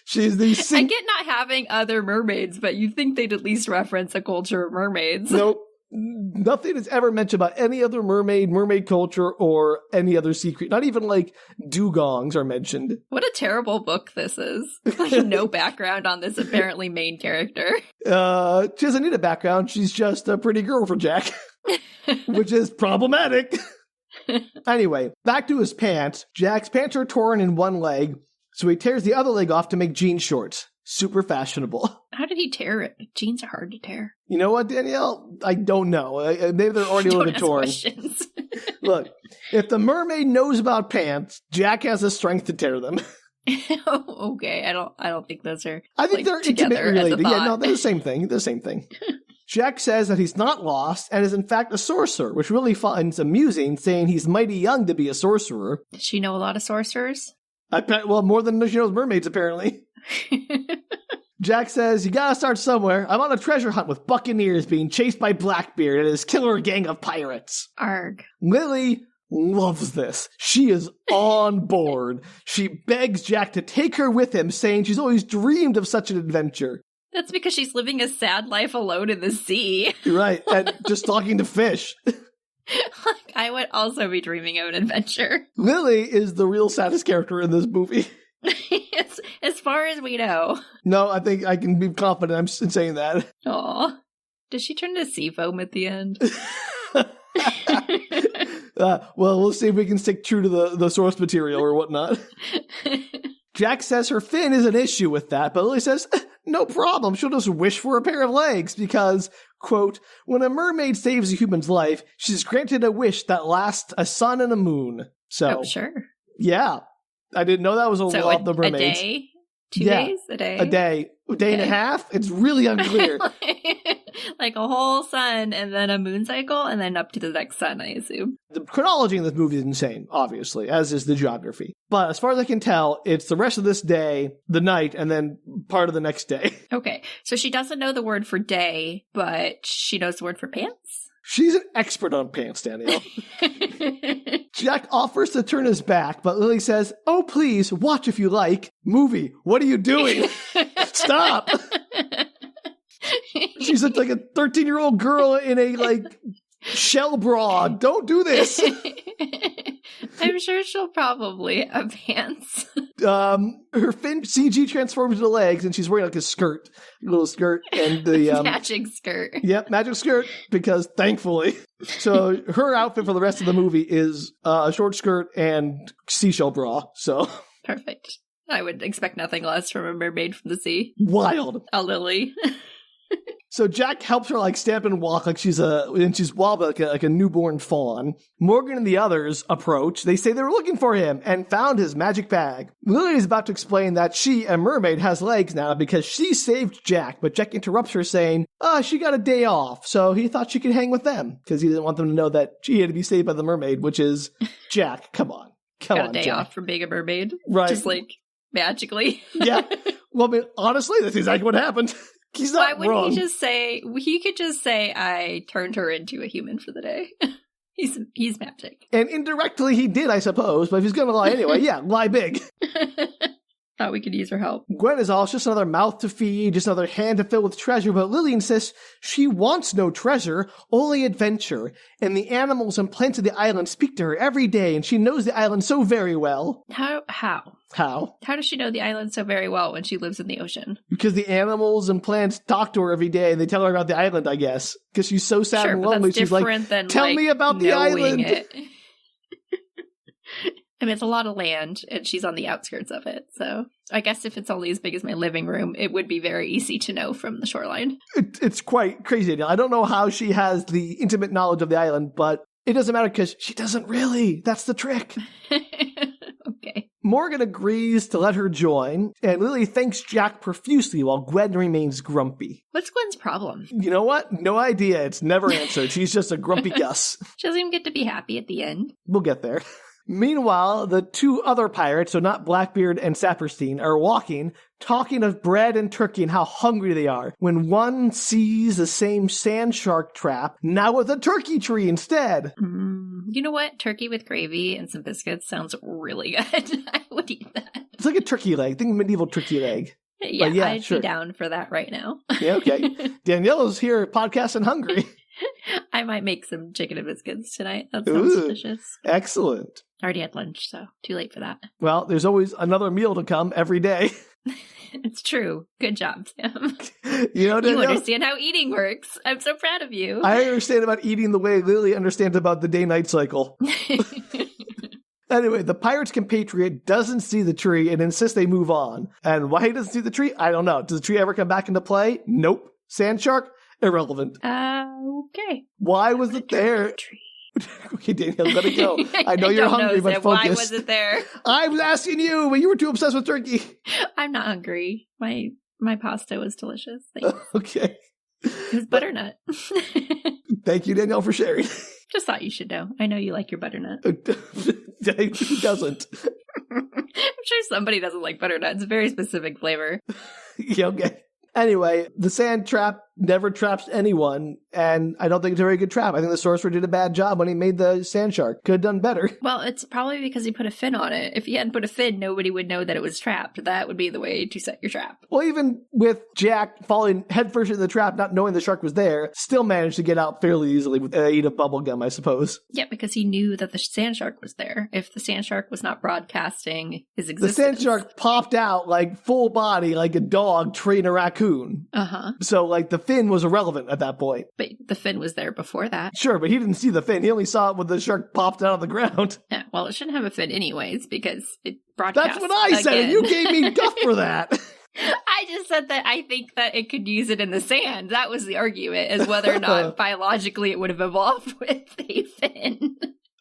She's the... I get not having other mermaids, but you'd think they'd at least reference a culture of mermaids. Nope. Nothing is ever mentioned about any other mermaid culture, or any other secret. Not even like dugongs are mentioned. What a terrible book this is. Like, no background on this apparently main character. She doesn't need a background. She's just a pretty girl for Jack, which is problematic. Anyway, back to his pants. Jack's pants are torn in one leg, so he tears the other leg off to make jean shorts. Super fashionable. How did he tear it? Jeans are hard to tear. You know what, Danielle? I don't know. Maybe they're already a little bit torn. Look, if the mermaid knows about pants, Jack has the strength to tear them. Okay, I don't think those are. I think like, they're intimately related. Yeah, no, they're the same thing. They're the same thing. Jack says that he's not lost and is in fact a sorcerer, which really finds amusing, saying he's mighty young to be a sorcerer. Does she know a lot of sorcerers? Well, more than she knows mermaids, apparently. Jack says, you gotta start somewhere. I'm on a treasure hunt with Buccaneers being chased by Blackbeard and his killer gang of pirates. Arg. Lily loves this. She is on board. She begs Jack to take her with him, saying she's always dreamed of such an adventure. That's because she's living a sad life alone in the sea. Right, and just talking to fish. Like, I would also be dreaming of an adventure. Lily is the real saddest character in this movie. As far as we know. No, I think I can be confident in saying that. Aw. Does she turn into sea foam at the end? Well, we'll see if we can stick true to the source material or whatnot. Jack says her fin is an issue with that, but Lily says, no problem, she'll just wish for a pair of legs because, quote, when a mermaid saves a human's life, she's granted a wish that lasts a sun and a moon. So, sure. Yeah. I didn't know that was a law of the mermaids. A day? 2 days? A day? A day. A day and a half? It's really unclear. Like a whole sun and then a moon cycle and then up to the next sun, I assume. The chronology in this movie is insane, obviously, as is the geography. But as far as I can tell, it's the rest of this day, the night, and then part of the next day. Okay, so she doesn't know the word for day, but she knows the word for pants? She's an expert on pants, Danielle. Jack offers to turn his back, but Lily says, oh, please, watch if you like. Movie, what are you doing? Stop! She's like a 13-year-old girl in a, shell bra. Don't do this! I'm sure she'll probably have pants. Her fin CG transforms into legs, and she's wearing a skirt, a little skirt, and the magic skirt. Yep, magic skirt. Because thankfully, so her outfit for the rest of the movie is a short skirt and seashell bra. So perfect. I would expect nothing less from a mermaid from the sea. Wild. A Lily. So Jack helps her stamp and walk and she's wobbly like a newborn fawn. Morgan and the others approach. They say they were looking for him and found his magic bag. Lily is about to explain that she, a mermaid, has legs now because she saved Jack, but Jack interrupts her saying, she got a day off, so he thought she could hang with them because he didn't want them to know that she had to be saved by the mermaid, which is Jack. Come on, got a day off from being a mermaid, right? Just magically. Yeah. Well, I mean, honestly, that's exactly what happened. He's not wrong. Why wouldn't he could just say, I turned her into a human for the day. He's magic. And indirectly he did, I suppose, but if he's going to lie anyway, yeah, lie big. Thought we could use her help. Gwen is all just another mouth to feed, just another hand to fill with treasure, but Lily insists she wants no treasure, only adventure. And the animals and plants of the island speak to her every day, and she knows the island so very well. How? How does she know the island so very well when she lives in the ocean? Because the animals and plants talk to her every day, and they tell her about the island, I guess. Because she's so sad and lonely, she's like, tell me about the island. I mean, it's a lot of land, and she's on the outskirts of it. So I guess if it's only as big as my living room, it would be very easy to know from the shoreline. It's quite crazy. I don't know how she has the intimate knowledge of the island, but it doesn't matter because she doesn't really. That's the trick. Okay. Morgan agrees to let her join, and Lily thanks Jack profusely while Gwen remains grumpy. What's Gwen's problem? You know what? No idea. It's never answered. She's just a grumpy Gus. She doesn't even get to be happy at the end. We'll get there. Meanwhile, the two other pirates, so not Blackbeard and Saperstein, are walking, talking of bread and turkey and how hungry they are, when one sees the same sand shark trap, now with a turkey tree instead. You know what? Turkey with gravy and some biscuits sounds really good. I would eat that. It's like a turkey leg. Think medieval turkey leg. Yeah, I'd be down for that right now. Yeah, okay. Danielle's here podcasting hungry. I might make some chicken and biscuits tonight. That sounds delicious. Excellent. I already had lunch, so too late for that. Well, there's always another meal to come every day. It's true. Good job, Tim. You understand how eating works. I'm so proud of you. I understand about eating the way Lily understands about the day-night cycle. Anyway, the pirate's compatriot doesn't see the tree and insists they move on. And why he doesn't see the tree, I don't know. Does the tree ever come back into play? Nope. Sand shark? Irrelevant. Okay. Why was it there? Okay, Danielle, let it go. I know you're hungry, but focus. Why was it there? I was asking you, but you were too obsessed with turkey. I'm not hungry. My pasta was delicious. Thanks. Okay. It was butternut. Thank you, Danielle, for sharing. Just thought you should know. I know you like your butternut. Who doesn't? I'm sure somebody doesn't like butternut. It's a very specific flavor. Yeah, okay. Anyway, the sand trap never traps anyone, and I don't think it's a very good trap. I think the sorcerer did a bad job when he made the sand shark. Could have done better. Well, it's probably because he put a fin on it. If he hadn't put a fin, nobody would know that it was trapped. That would be the way to set your trap. Well, even with Jack falling headfirst into the trap, not knowing the shark was there, still managed to get out fairly easily with the aid of bubblegum, I suppose. Yeah, because he knew that the sand shark was there. If the sand shark was not broadcasting his existence. The sand shark popped out like full body, like a dog treating a raccoon. Uh-huh. So, like, the fin was irrelevant at that point. But the fin was there before that. Sure, but he didn't see the fin. He only saw it when the shark popped out of the ground. Yeah, well, it shouldn't have a fin anyways, because it broadcast. That's what I said, and you gave me guff for that. I just said that I think that it could use it in the sand. That was the argument, is whether or not biologically it would have evolved with a fin.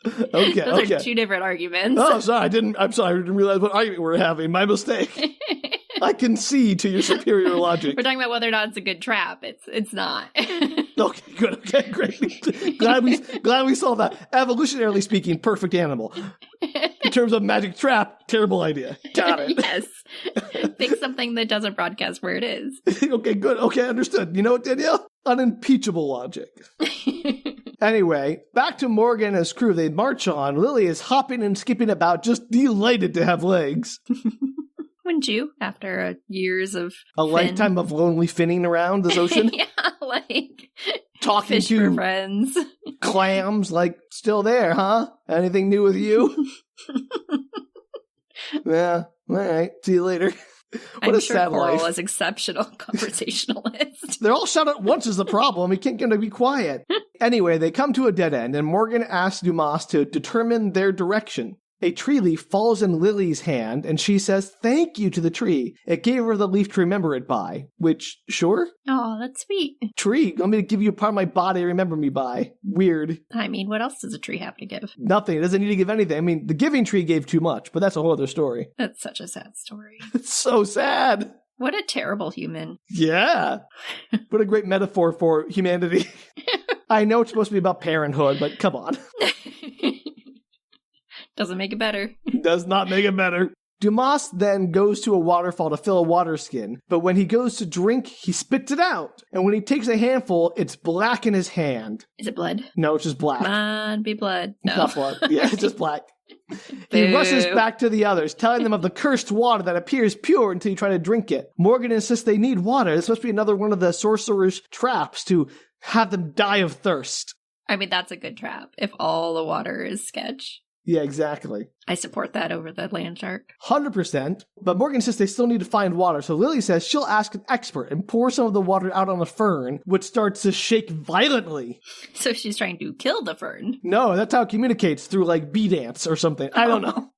Okay, Those are two different arguments. Oh, sorry, I didn't realize what argument we were having. My mistake. I concede to your superior logic. We're talking about whether or not it's a good trap. It's not. Okay, good. Okay, great. Glad we solved that. Evolutionarily speaking, perfect animal. In terms of magic trap, terrible idea. Got it. Yes. Pick something that doesn't broadcast where it is. Okay, good. Okay, understood. You know what, Danielle? Unimpeachable logic. Anyway, back to Morgan and his crew. They march on. Lily is hopping and skipping about, just delighted to have legs. Wouldn't you? After years of lifetime of lonely finning around this ocean? Yeah, like talking fish to for friends. Clams, like, still there, huh? Anything new with you? Yeah, all right. See you later. What I'm a sure sad Coral life. is exceptional conversationalist. They're all shut at once is the problem. He can't get them to be quiet. Anyway, they come to a dead end, and Morgan asks Dumas to determine their direction. A tree leaf falls in Lily's hand, and she says thank you to the tree. It gave her the leaf to remember it by. Which, sure? Oh, that's sweet. Tree, want me to give you a part of my body to remember me by. Weird. I mean, what else does a tree have to give? Nothing. It doesn't need to give anything. I mean, the giving tree gave too much, but that's a whole other story. That's such a sad story. It's so sad. What a terrible human. Yeah. What a great metaphor for humanity. I know it's supposed to be about parenthood, but come on. Doesn't make it better. Does not make it better. Dumas then goes to a waterfall to fill a water skin, but when he goes to drink, he spits it out. And when he takes a handful, it's black in his hand. Is it blood? No, it's just black. Come on, be blood. No. Not blood. Yeah, it's just black. He rushes back to the others, telling them of the cursed water that appears pure until you try to drink it. Morgan insists they need water. This must be another one of the sorcerer's traps to have them die of thirst. I mean, that's a good trap, if all the water is sketch. Yeah, exactly. I support that over the land shark. 100%. But Morgan says they still need to find water. So Lily says she'll ask an expert and pour some of the water out on a fern, which starts to shake violently. So she's trying to kill the fern. No, that's how it communicates, through like bee dance or something. I don't know.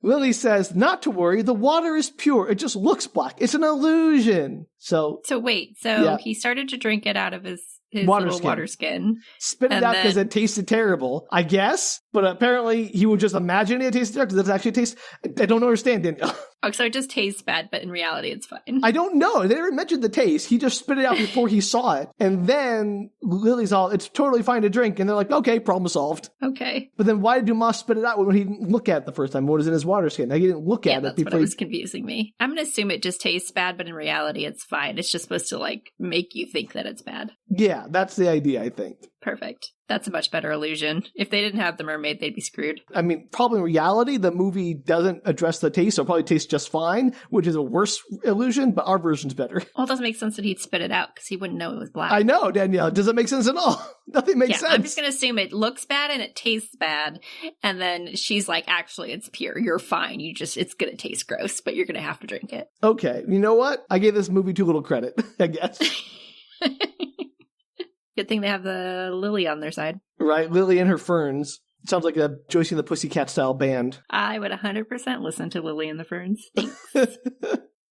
Lily says, not to worry, the water is pure. It just looks black. It's an illusion. So wait, he started to drink it out of his water skin. Spit it out because it tasted terrible, I guess. But apparently he would just imagine it tasted terrible because it actually tastes... I don't understand, Danielle. Oh, so it just tastes bad, but in reality it's fine. I don't know. They never mentioned the taste. He just spit it out before he saw it. And then Lily's all, it's totally fine to drink. And they're like, okay, problem solved. Okay. But then why did Dumas spit it out when he didn't look at it the first time? What was in his water skin? Like, he didn't look at it before. That's what was confusing me. I'm going to assume it just tastes bad, but in reality it's fine. It's just supposed to, like, make you think that it's bad. Yeah, that's the idea, I think. Perfect. That's a much better illusion. If they didn't have the mermaid, they'd be screwed. I mean, probably in reality, the movie doesn't address the taste, so it probably tastes just fine, which is a worse illusion, but our version's better. Well, it doesn't make sense that he'd spit it out, because he wouldn't know it was black. I know, Danielle. It doesn't make sense at all. Nothing makes sense. I'm just going to assume it looks bad and it tastes bad, and then she's like, actually, it's pure. You're fine. It's going to taste gross, but you're going to have to drink it. Okay. You know what? I gave this movie too little credit, I guess. Good thing they have the Lily on their side. Right, Lily and her ferns. Sounds like a Josie and the Pussycat style band. I would 100% listen to Lily and the Ferns. Thanks.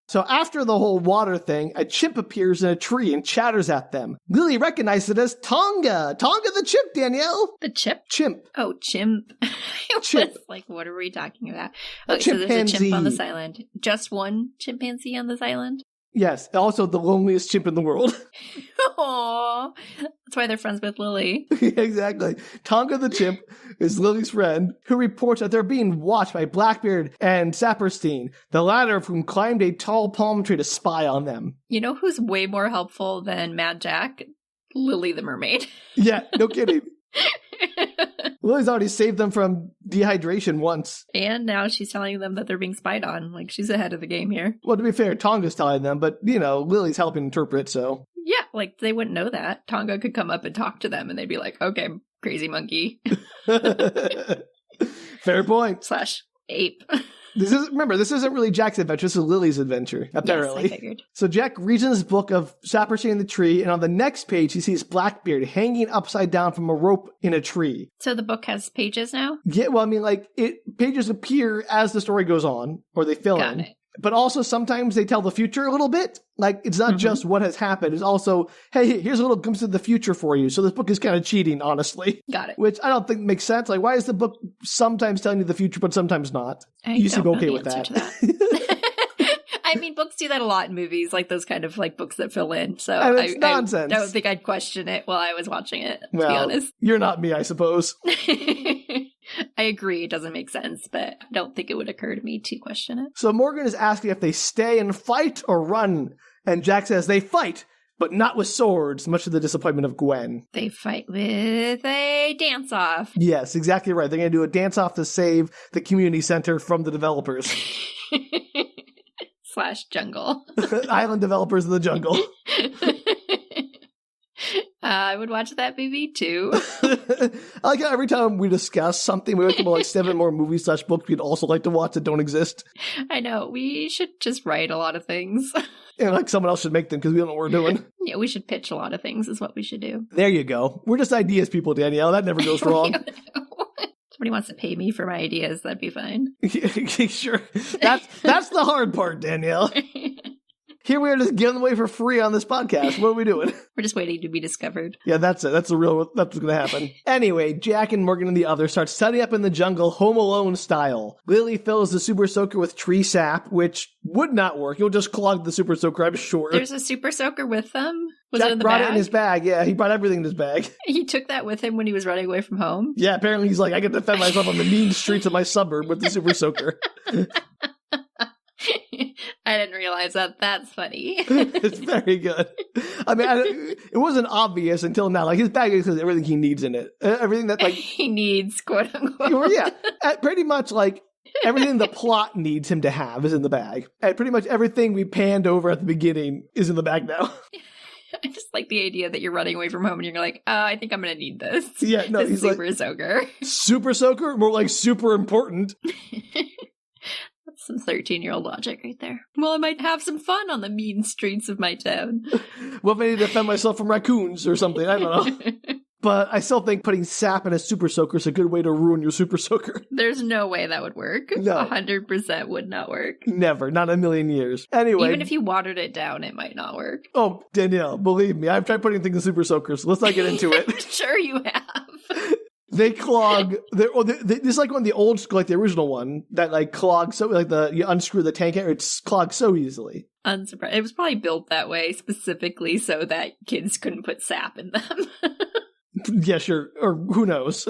So after the whole water thing, a chimp appears in a tree and chatters at them. Lily recognizes it as Tonga. Tonga the chimp, Danielle. The chimp? Chimp. Oh, chimp. Chimp. Like, what are we talking about? Okay, so there's a chimp on this island. Just one chimpanzee on this island? Yes, also the loneliest chimp in the world. Aww. That's why they're friends with Lily. Exactly. Tonga the chimp is Lily's friend, who reports that they're being watched by Blackbeard and Saperstein, the latter of whom climbed a tall palm tree to spy on them. You know who's way more helpful than Mad Jack? Lily the mermaid. Yeah, no kidding. Lily's already saved them from dehydration once. And now she's telling them that they're being spied on. Like, she's ahead of the game here. Well, to be fair, Tonga's telling them, but, Lily's helping interpret, so... Yeah, like, they wouldn't know that. Tonga could come up and talk to them, and they'd be like, okay, crazy monkey. Fair point. / ape. This isn't really Jack's adventure. This is Lily's adventure, apparently. Yes, I figured. So Jack reads in his book of Saperstein in the tree, and on the next page, he sees Blackbeard hanging upside down from a rope in a tree. So the book has pages now? Yeah, well, I mean, pages appear as the story goes on, or they fill in. Got it. But also sometimes they tell the future a little bit. Like, it's not just what has happened. It's also, hey, here's a little glimpse of the future for you. So this book is kind of cheating, honestly. Got it. Which I don't think makes sense. Like, why is the book sometimes telling you the future, but sometimes not? You seem okay with that. I mean, books do that a lot in movies, like those kind of like books that fill in. So it's nonsense. I don't think I'd question it while I was watching it, to be honest. You're not me, I suppose. I agree, it doesn't make sense, but I don't think it would occur to me to question it. So Morgan is asking if they stay and fight or run, and Jack says they fight, but not with swords, much to the disappointment of Gwen. They fight with a dance-off. Yes, exactly right. They're going to do a dance-off to save the community center from the developers. / jungle. Island developers in the jungle. I would watch that movie too. I like how every time we discuss something, we come up like 7 more movies / books we'd also like to watch that don't exist. I know. We should just write a lot of things. And like someone else should make them because we don't know what we're doing. Yeah, we should pitch a lot of things is what we should do. There you go. We're just ideas people, Danielle. That never goes wrong. Somebody wants to pay me for my ideas, that'd be fine. Sure. That's the hard part, Danielle. Here we are just giving away for free on this podcast. What are we doing? We're just waiting to be discovered. Yeah, that's it. That's what's going to happen. Anyway, Jack and Morgan and the others start setting up in the jungle Home Alone style. Lily fills the super soaker with tree sap, which would not work. You'll just clog the super soaker, I'm sure. There's a super soaker with them? Was Jack it in the brought bag? it in his bag. Yeah, he brought everything in his bag. He took that with him when he was running away from home? Yeah, apparently he's like, I can defend myself on the mean streets of my suburb with the super soaker. I didn't realize that. That's funny. It's very good. I mean, it wasn't obvious until now. Like, his bag has everything he needs in it. Everything that, like... he needs, quote unquote. Yeah. Pretty much, like, everything the plot needs him to have is in the bag. And pretty much everything we panned over at the beginning is in the bag now. I just like the idea that you're running away from home and you're like, I think I'm going to need this. Yeah, no, he's super like, soaker. Super soaker? More like super important. That's some 13-year-old logic right there. Well, I might have some fun on the mean streets of my town. Well, if I need to defend myself from raccoons or something, I don't know. But I still think putting sap in a super soaker is a good way to ruin your super soaker. There's no way that would work. No. 100% would not work. Never. Not in a million years. Anyway. Even if you watered it down, it might not work. Oh, Danielle, believe me, I've tried putting things in super soakers. Let's not get into it. Sure you have. They clog. It's like on the old school, like the original one, that like clogs so like you unscrew the tank, it's clogged so easily. Unsurprised. It was probably built that way specifically so that kids couldn't put sap in them. Yeah, sure. Or who knows?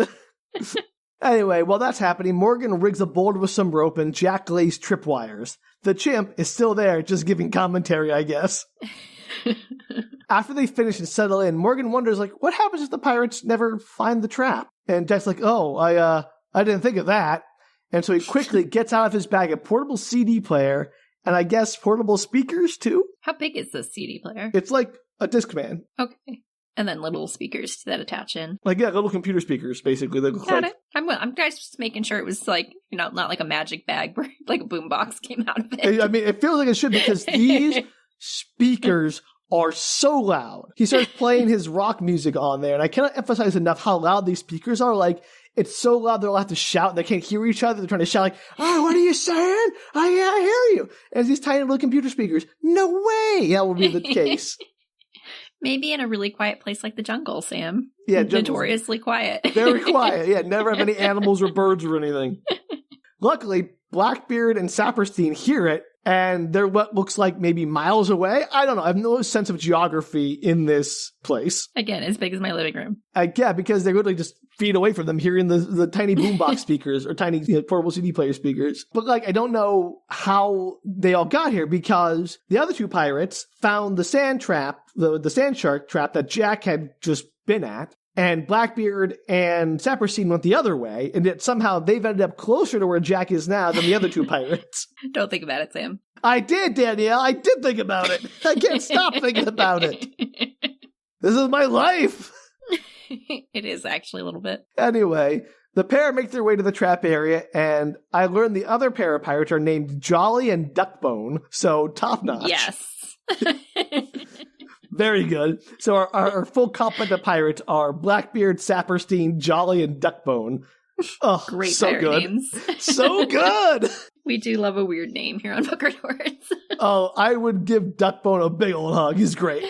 Anyway, while that's happening, Morgan rigs a board with some rope and Jack lays tripwires. The chimp is still there, just giving commentary, I guess. After they finish and settle in, Morgan wonders, like, what happens if the pirates never find the trap? And Jack's like, oh, I didn't think of that. And so he quickly gets out of his bag a portable CD player and I guess portable speakers, too? How big is this CD player? It's like a Discman. Okay. And then little speakers that attach in. Like, yeah, little computer speakers, basically. They look Got like... it. I'm just making sure it was like, not like a magic bag where like a boombox came out of it. I mean, it feels like it should because these speakers are so loud. He starts playing his rock music on there, and I cannot emphasize enough how loud these speakers are. Like, it's so loud they'll have to shout, and they can't hear each other. They're trying to shout like, oh, what are you saying? I hear you. And these tiny little computer speakers. No way that will be the case. Maybe in a really quiet place like the jungle, Sam. Yeah, notoriously quiet. Very quiet. Yeah, never have any animals or birds or anything. Luckily, Blackbeard and Saperstein hear it, and they're what looks like maybe miles away. I don't know. I have no sense of geography in this place. Again, as big as my living room. Yeah, because they're literally just feet away from them, hearing the tiny boombox speakers or tiny portable CD player speakers. But like, I don't know how they all got here because the other two pirates found the sand trap, the sand shark trap that Jack had just been at. And Blackbeard and Saperstein went the other way, and yet somehow they've ended up closer to where Jack is now than the other two pirates. Don't think about it, Sam. I did, Danielle. I did think about it. I can't stop thinking about it. This is my life. It is actually a little bit. Anyway, the pair make their way to the trap area, and I learned the other pair of pirates are named Jolly and Duckbone, so top notch. Yes. Very good. So our full complement of pirates are Blackbeard, Saperstein, Jolly, and Duckbone. Oh, great so pirate good. names. So good. We do love a weird name here on Book Retorts. Oh, I would give Duckbone a big old hug. He's great.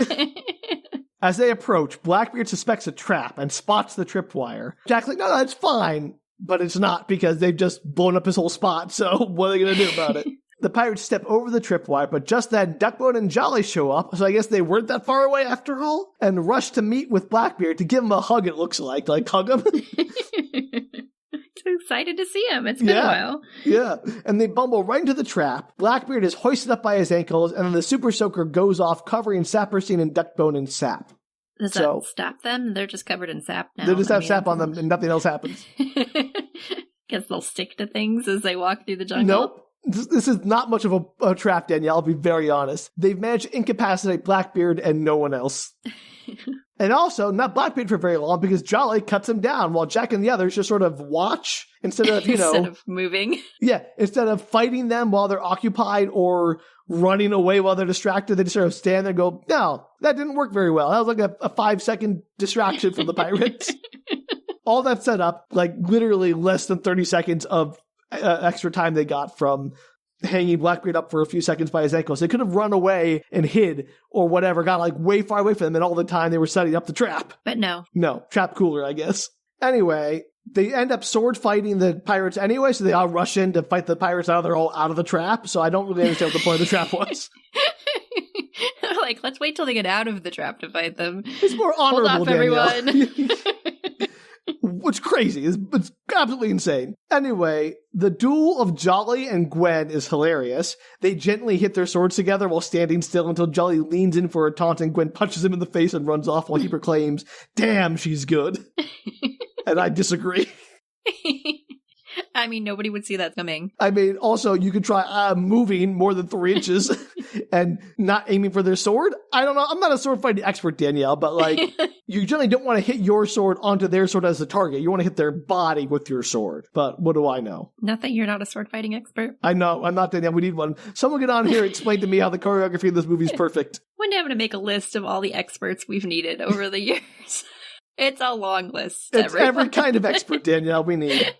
As they approach, Blackbeard suspects a trap and spots the tripwire. Jack's like, no, it's fine. But it's not because they've just blown up his whole spot. So what are they going to do about it? The pirates step over the tripwire, but just then Duckbone and Jolly show up, so I guess they weren't that far away after all, and rush to meet with Blackbeard to give him a hug, it looks like hug him. So excited to see him. It's been a while. Yeah, and they bumble right into the trap. Blackbeard is hoisted up by his ankles, and then the super soaker goes off, covering Saperstein and Duckbone in sap. Does that stop them? They're just covered in sap now. They just have sap on them, and nothing else happens. Guess they'll stick to things as they walk through the jungle. Nope. This is not much of a trap, Danielle, I'll be very honest. They've managed to incapacitate Blackbeard and no one else. And also, not Blackbeard for very long because Jolly cuts him down while Jack and the others just sort of watch instead of, instead of moving. Yeah, instead of fighting them while they're occupied or running away while they're distracted, they just sort of stand there and go, no, that didn't work very well. That was like a 5-second distraction from the pirates. All that set up, like literally less than 30 seconds of extra time they got from hanging Blackbeard up for a few seconds by his ankles. They could have run away and hid or whatever, got like way far away from them, and all the time they were setting up the trap. But no. No, trap cooler, I guess. Anyway, they end up sword fighting the pirates anyway, so they all rush in to fight the pirates out. They're all out of the trap, so I don't really understand what the point of the trap was. Like, let's wait till they get out of the trap to fight them. It's more honorable, Hold off, everyone. It's crazy. It's absolutely insane. Anyway, the duel of Jolly and Gwen is hilarious. They gently hit their swords together while standing still until Jolly leans in for a taunt and Gwen punches him in the face and runs off while he proclaims, damn, she's good. And I disagree. I mean, nobody would see that coming. I mean, also, you could try moving more than 3 inches and not aiming for their sword. I don't know. I'm not a sword fighting expert, Danielle, but like, you generally don't want to hit your sword onto their sword as a target. You want to hit their body with your sword. But what do I know? Nothing. You're not a sword fighting expert. I know. I'm not, Danielle. We need one. Someone get on here and explain to me how the choreography of this movie is perfect. One day I'm going to make a list of all the experts we've needed over the years. It's a long list. It's every kind of expert, Danielle, we need.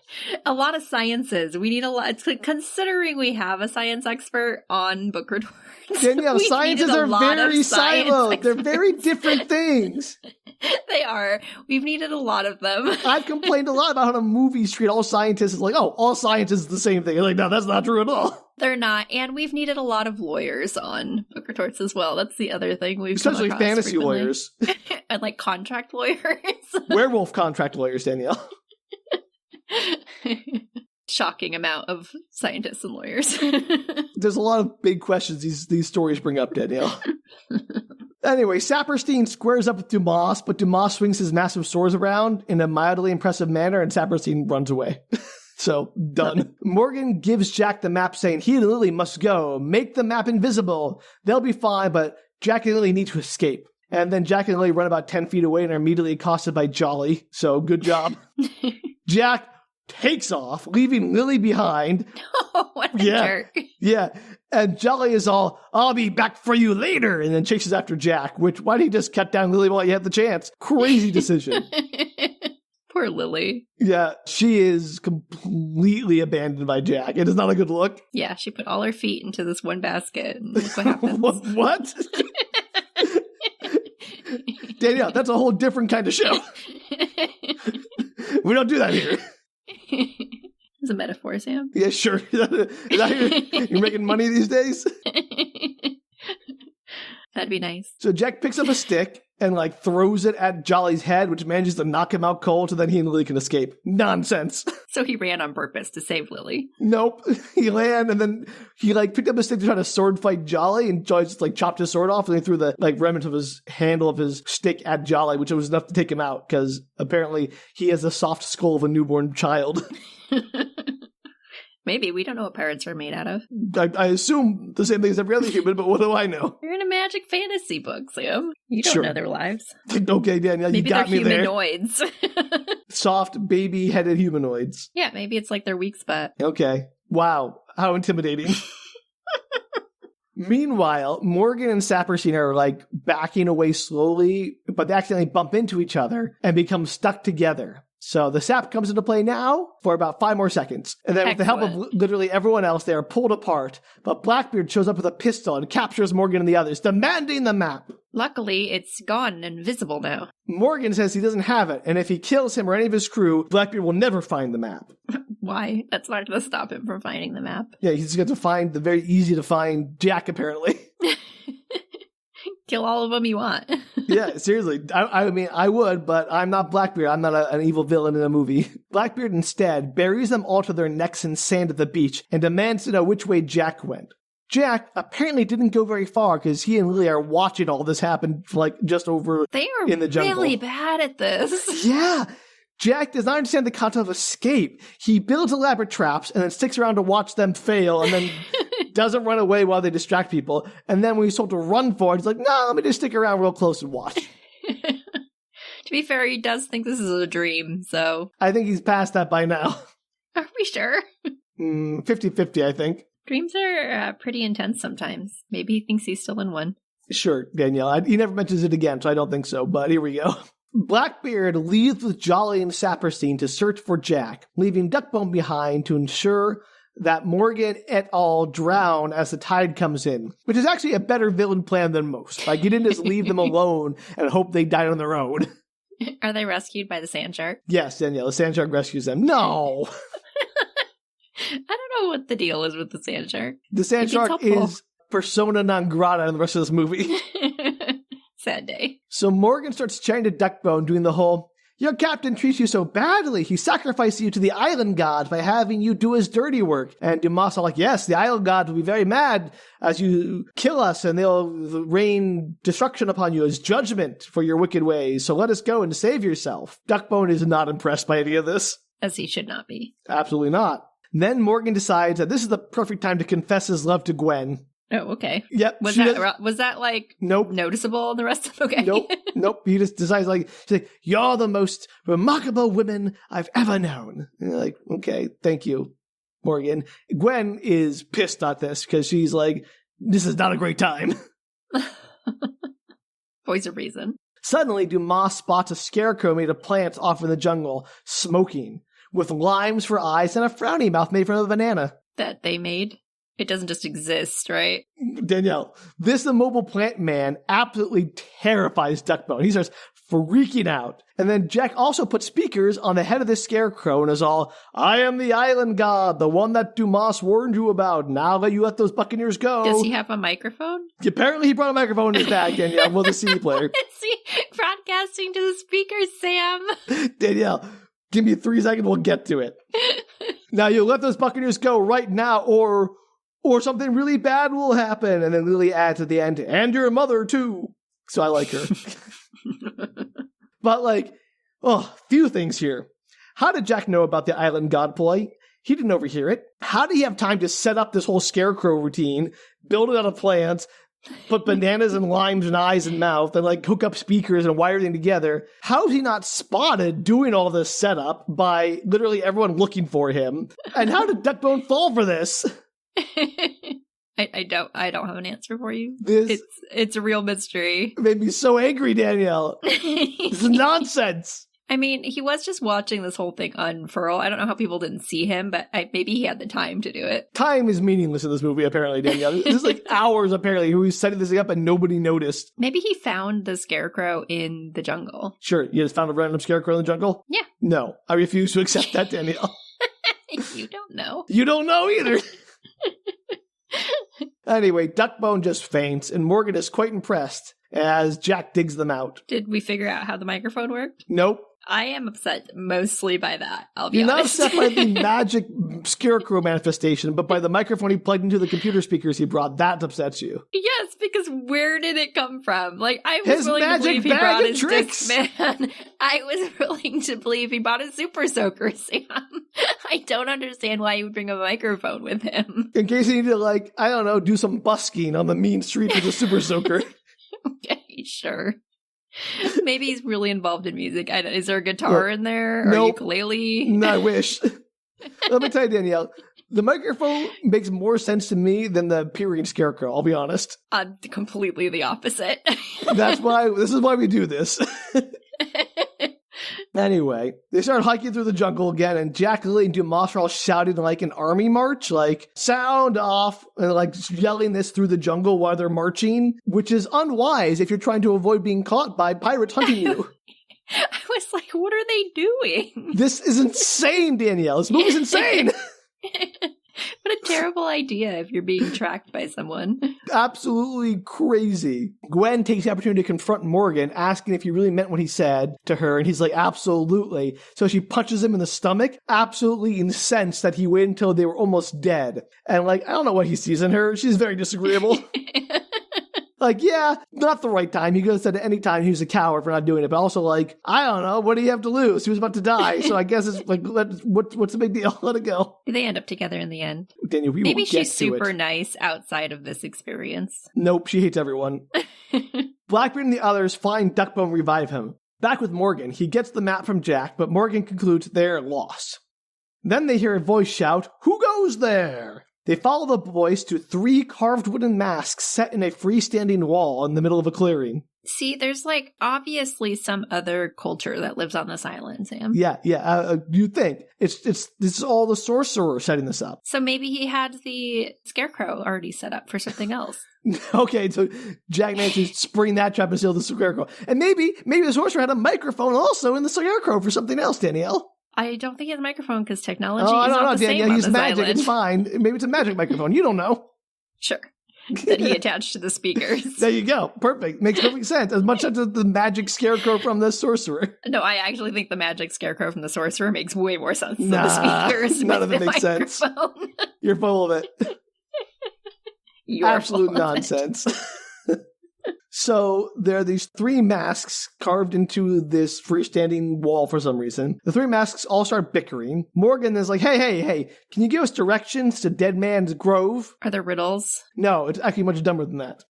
A lot of sciences. We need a lot. Considering we have a science expert on Book Retorts. Danielle, sciences are very siloed. They're very different things. They are. We've needed a lot of them. I've complained a lot about how movies treat all scientists as like, oh, all science is the same thing. Like, no, that's not true at all. They're not. And we've needed a lot of lawyers on Book Retorts as well. That's the other thing we've Especially come across fantasy frequently. lawyers. And like contract lawyers. Werewolf contract lawyers, Danielle. Shocking amount of scientists and lawyers. There's a lot of big questions these stories bring up, Danielle. Anyway, Saperstein squares up with Dumas, but Dumas swings his massive swords around in a mildly impressive manner, and Saperstein runs away. So, done. Morgan gives Jack the map, saying he and Lily must go. Make the map invisible. They'll be fine, but Jack and Lily need to escape. And then Jack and Lily run about 10 feet away and are immediately accosted by Jolly. So, good job. Jack takes off, leaving Lily behind. Oh, what a jerk. Yeah. And Jolly is all, I'll be back for you later, and then chases after Jack, which, why did he just cut down Lily while you had the chance? Crazy decision. Poor Lily. Yeah, she is completely abandoned by Jack. It is not a good look. Yeah, she put all her feet into this one basket, and look what happens. What? Danielle, that's a whole different kind of show. We don't do that here. It's a metaphor, Sam. Yeah, sure. Is that you're making money these days? That'd be nice. So Jack picks up a stick and like throws it at Jolly's head, which manages to knock him out cold so then he and Lily can escape. Nonsense. So he ran on purpose to save Lily. Nope. He ran and then he like picked up a stick to try to sword fight Jolly, and Jolly just like chopped his sword off and he threw the like remnant of his handle of his stick at Jolly, which was enough to take him out because apparently he has the soft skull of a newborn child. Maybe. We don't know what pirates are made out of. I assume the same thing as every other human, but what do I know? You're in a magic fantasy book, Sam. You don't know their lives. Okay, Danielle, maybe you got me there. Maybe they're humanoids. Soft, baby-headed humanoids. Yeah, maybe it's like their weak spot. Okay. Wow. How intimidating. Meanwhile, Morgan and Saperstein are like backing away slowly, but they accidentally bump into each other and become stuck together. So the sap comes into play now for about 5 more seconds. And then with the help of literally everyone else, they are pulled apart. But Blackbeard shows up with a pistol and captures Morgan and the others, demanding the map. Luckily, it's gone and visible now. Morgan says he doesn't have it, and if he kills him or any of his crew, Blackbeard will never find the map. Why? That's not going to stop him from finding the map. Yeah, he's going to find the very easy to find Jack, apparently. Kill all of them you want. Yeah, seriously. I mean, I would, but I'm not Blackbeard. I'm not an evil villain in a movie. Blackbeard instead buries them all to their necks in sand at the beach and demands to know which way Jack went. Jack apparently didn't go very far because he and Lily are watching all this happen like just over in the jungle. They are really bad at this. Yeah. Jack does not understand the concept of escape. He builds elaborate traps and then sticks around to watch them fail and then doesn't run away while they distract people. And then when he's told to run for it, he's like, no, let me just stick around real close and watch. To be fair, he does think this is a dream, so... I think he's past that by now. Are we sure? 50-50, I think. Dreams are pretty intense sometimes. Maybe he thinks he's still in one. Sure, Danielle. He never mentions it again, so I don't think so, but here we go. Blackbeard leaves with Jolly and Saperstein to search for Jack, leaving Duckbone behind to ensure that Morgan et al. Drown as the tide comes in, which is actually a better villain plan than most. Like, you didn't just leave them alone and hope they died on their own. Are they rescued by the sand shark? Yes, Danielle. The sand shark rescues them. No! I don't know what the deal is with the sand shark. The sand shark is persona non grata in the rest of this movie. Sad day. So Morgan starts chatting to Duckbone, doing the whole, your captain treats you so badly. He sacrificed you to the island gods by having you do his dirty work. And Dumas are like, yes, the island gods will be very mad as you kill us, and they'll rain destruction upon you as judgment for your wicked ways. So let us go and save yourself. Duckbone is not impressed by any of this. As he should not be. Absolutely not. Then Morgan decides that this is the perfect time to confess his love to Gwen. Oh, okay. Yep. Was that like nope. Noticeable in the rest of okay? Nope. He just decides she's like, you're the most remarkable woman I've ever known. And you're like, okay, thank you, Morgan. Gwen is pissed at this because she's like, this is not a great time. Voice of reason. Suddenly, Dumas spots a scarecrow made of plants off in the jungle, smoking, with limes for eyes and a frowny mouth made from a banana. That they made? It doesn't just exist, right? Danielle, this immobile plant man absolutely terrifies Duckbone. He starts freaking out. And then Jack also puts speakers on the head of the scarecrow and is all, I am the island god, the one that Dumas warned you about. Now that you let those buccaneers go. Does he have a microphone? Apparently he brought a microphone in his bag, Danielle, with a CD player. Is he broadcasting to the speakers, Sam? Danielle, give me 3 seconds, we'll get to it. Now you let those buccaneers go right now, or something really bad will happen. And then Lily adds at the end, and your mother too. So I like her. But few things here. How did Jack know about the island god ploy? He didn't overhear it. How did he have time to set up this whole scarecrow routine, build it out of plants, put bananas and limes and eyes and mouth, and hook up speakers and wire them together? How is he not spotted doing all this setup by literally everyone looking for him? And how did Duckbone fall for this? I don't have an answer for you. It's a real mystery. It made me so angry, Danielle. This is nonsense. I mean, he was just watching this whole thing unfurl. I don't know how people didn't see him, but maybe he had the time to do it. Time is meaningless in this movie, apparently, Danielle. This is hours, apparently, who was setting this thing up and nobody noticed. Maybe he found the scarecrow in the jungle. Sure, you just found a random scarecrow in the jungle? Yeah. No, I refuse to accept that, Danielle. You don't know. You don't know either. Anyway, Duckbone just faints, and Morgan is quite impressed as Jack digs them out. Did we figure out how the microphone worked? Nope. I am upset mostly by that, I'll be You're honest. not upset by the magic scarecrow manifestation, but by the microphone he plugged into the computer speakers he brought. That upsets you. Yes, because where did it come from? I was His willing to believe he magic brought bag his of tricks. Discman. I was willing to believe he bought a super soaker, Sam. I don't understand why he would bring a microphone with him. In case he needed to, do some busking on the mean street with a super soaker. Okay, sure. Maybe he's really involved in music. Is there a guitar in there? Or nope. Ukulele? No, I wish. Let me tell you, Danielle, the microphone makes more sense to me than the peering scarecrow, I'll be honest. Completely the opposite. This is why we do this. Anyway, they start hiking through the jungle again, and Jack, Lily, and Dumas are all shouting like an army march, sound off, and yelling this through the jungle while they're marching, which is unwise if you're trying to avoid being caught by pirates hunting you. I was like, what are they doing? This is insane, Danielle. This movie's insane. What a terrible idea if you're being tracked by someone. Absolutely crazy. Gwen takes the opportunity to confront Morgan, asking if he really meant what he said to her, and he's like, absolutely. So she punches him in the stomach, absolutely incensed that he waited until they were almost dead. And I don't know what he sees in her. She's very disagreeable. Yeah, not the right time. He could have said at any time he was a coward for not doing it. But also, I don't know. What do you have to lose? He was about to die. So I guess it's what's the big deal? Let it go. Do they end up together in the end? Daniel, maybe she's super nice outside of this experience. Nope, she hates everyone. Blackbeard and the others find Duckbone and revive him. Back with Morgan, he gets the map from Jack, but Morgan concludes they're lost. Then they hear a voice shout, "Who goes there?" They follow the voice to 3 carved wooden masks set in a freestanding wall in the middle of a clearing. See, there's obviously some other culture that lives on this island, Sam. Yeah. You'd think. This is all the sorcerer setting this up. So maybe he had the scarecrow already set up for something else. Okay, so Jack managed to spring that trap and steal the scarecrow. And maybe the sorcerer had a microphone also in the scarecrow for something else, Danielle. I don't think he has a microphone because technology is not not the Danielle, same on he's this magic. island. It's fine. Maybe it's a magic microphone. You don't know. Sure. That he attached to the speakers. There you go. Perfect. Makes perfect sense. As much as the magic scarecrow from the sorcerer. No, I actually think the magic scarecrow from the sorcerer makes way more sense than the speakers. None of it makes sense. You're full of it. You're absolute nonsense. So there are these 3 masks carved into this freestanding wall for some reason. The 3 masks all start bickering. Morgan is like, hey, can you give us directions to Dead Man's Grove? Are there riddles? No, it's actually much dumber than that.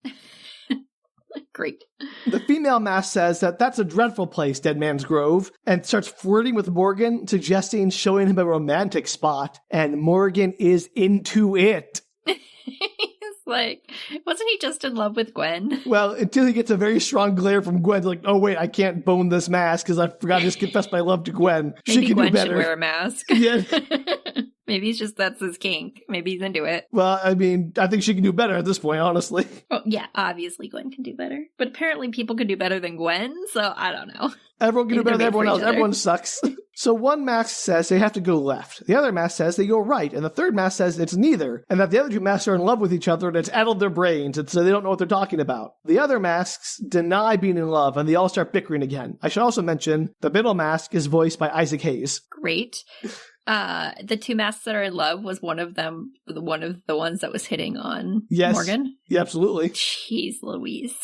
Great. The female mask says that's a dreadful place, Dead Man's Grove, and starts flirting with Morgan, suggesting showing him a romantic spot. And Morgan is into it. Like, wasn't he just in love with Gwen? Well, until he gets a very strong glare from Gwen, like, oh wait, I can't bone this mask because I forgot to just confess my love to Gwen. Maybe She can Gwen do better. should wear a mask. Yeah. Maybe he's just, that's his kink. Maybe he's into it. Well, I mean, I think she can do better at this point, honestly. Well, yeah, obviously Gwen can do better. But apparently people can do better than Gwen, so I don't know. Everyone can do better than everyone else. Everyone sucks. So one mask says they have to go left. The other mask says they go right. And the third mask says it's neither. And that the other two masks are in love with each other and it's addled their brains. And so they don't know what they're talking about. The other masks deny being in love and they all start bickering again. I should also mention the middle mask is voiced by Isaac Hayes. Great. The two masks that are in love was one of the ones that was hitting on Morgan. Yeah, absolutely. Jeez Louise.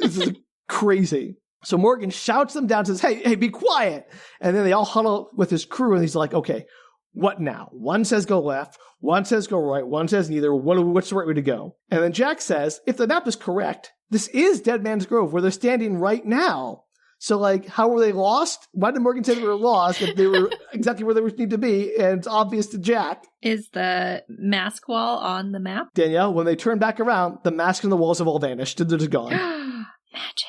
This is crazy. So Morgan shouts them down, says, hey, be quiet. And then they all huddle with his crew and he's like, okay, what now? One says go left, one says go right, one says neither. What's the right way to go? And then Jack says, if the map is correct, this is Dead Man's Grove where they're standing right now. So, like, how were they lost? Why did Morgan say they were lost if they were exactly where they need to be? And it's obvious to Jack. Is the mask wall on the map? Danielle, when they turn back around, the mask and the walls have all vanished. They're just gone. Magic.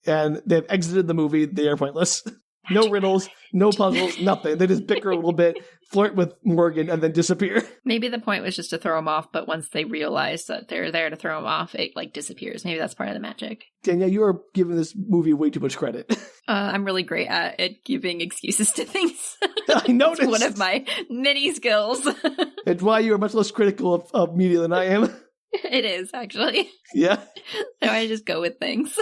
And they've exited the movie. They are pointless. No riddles, no puzzles, nothing. They just bicker a little bit, flirt with Morgan, and then disappear. Maybe the point was just to throw him off, but once they realize that they're there to throw him off, it, like, disappears. Maybe that's part of the magic. Danielle, you are giving this movie way too much credit. I'm really great at giving excuses to things. I noticed. It's one of my many skills. It's why you are much less critical of media than I am. It is, actually. Yeah. So I just go with things.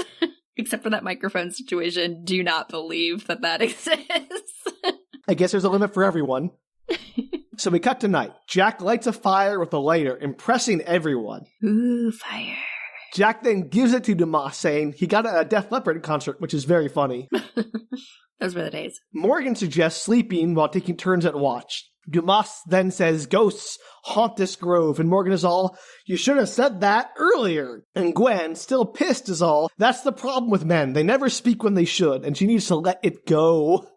Except for that microphone situation, do not believe that exists. I guess there's a limit for everyone. So we cut to night. Jack lights a fire with a lighter, impressing everyone. Ooh, fire. Jack then gives it to Dumas, saying he got it at a Def Leppard concert, which is very funny. Those were the days. Morgan suggests sleeping while taking turns at watch. Dumas then says ghosts haunt this grove, and Morgan is all, you should have said that earlier. And Gwen, still pissed, is all, that's the problem with men. They never speak when they should, and she needs to let it go.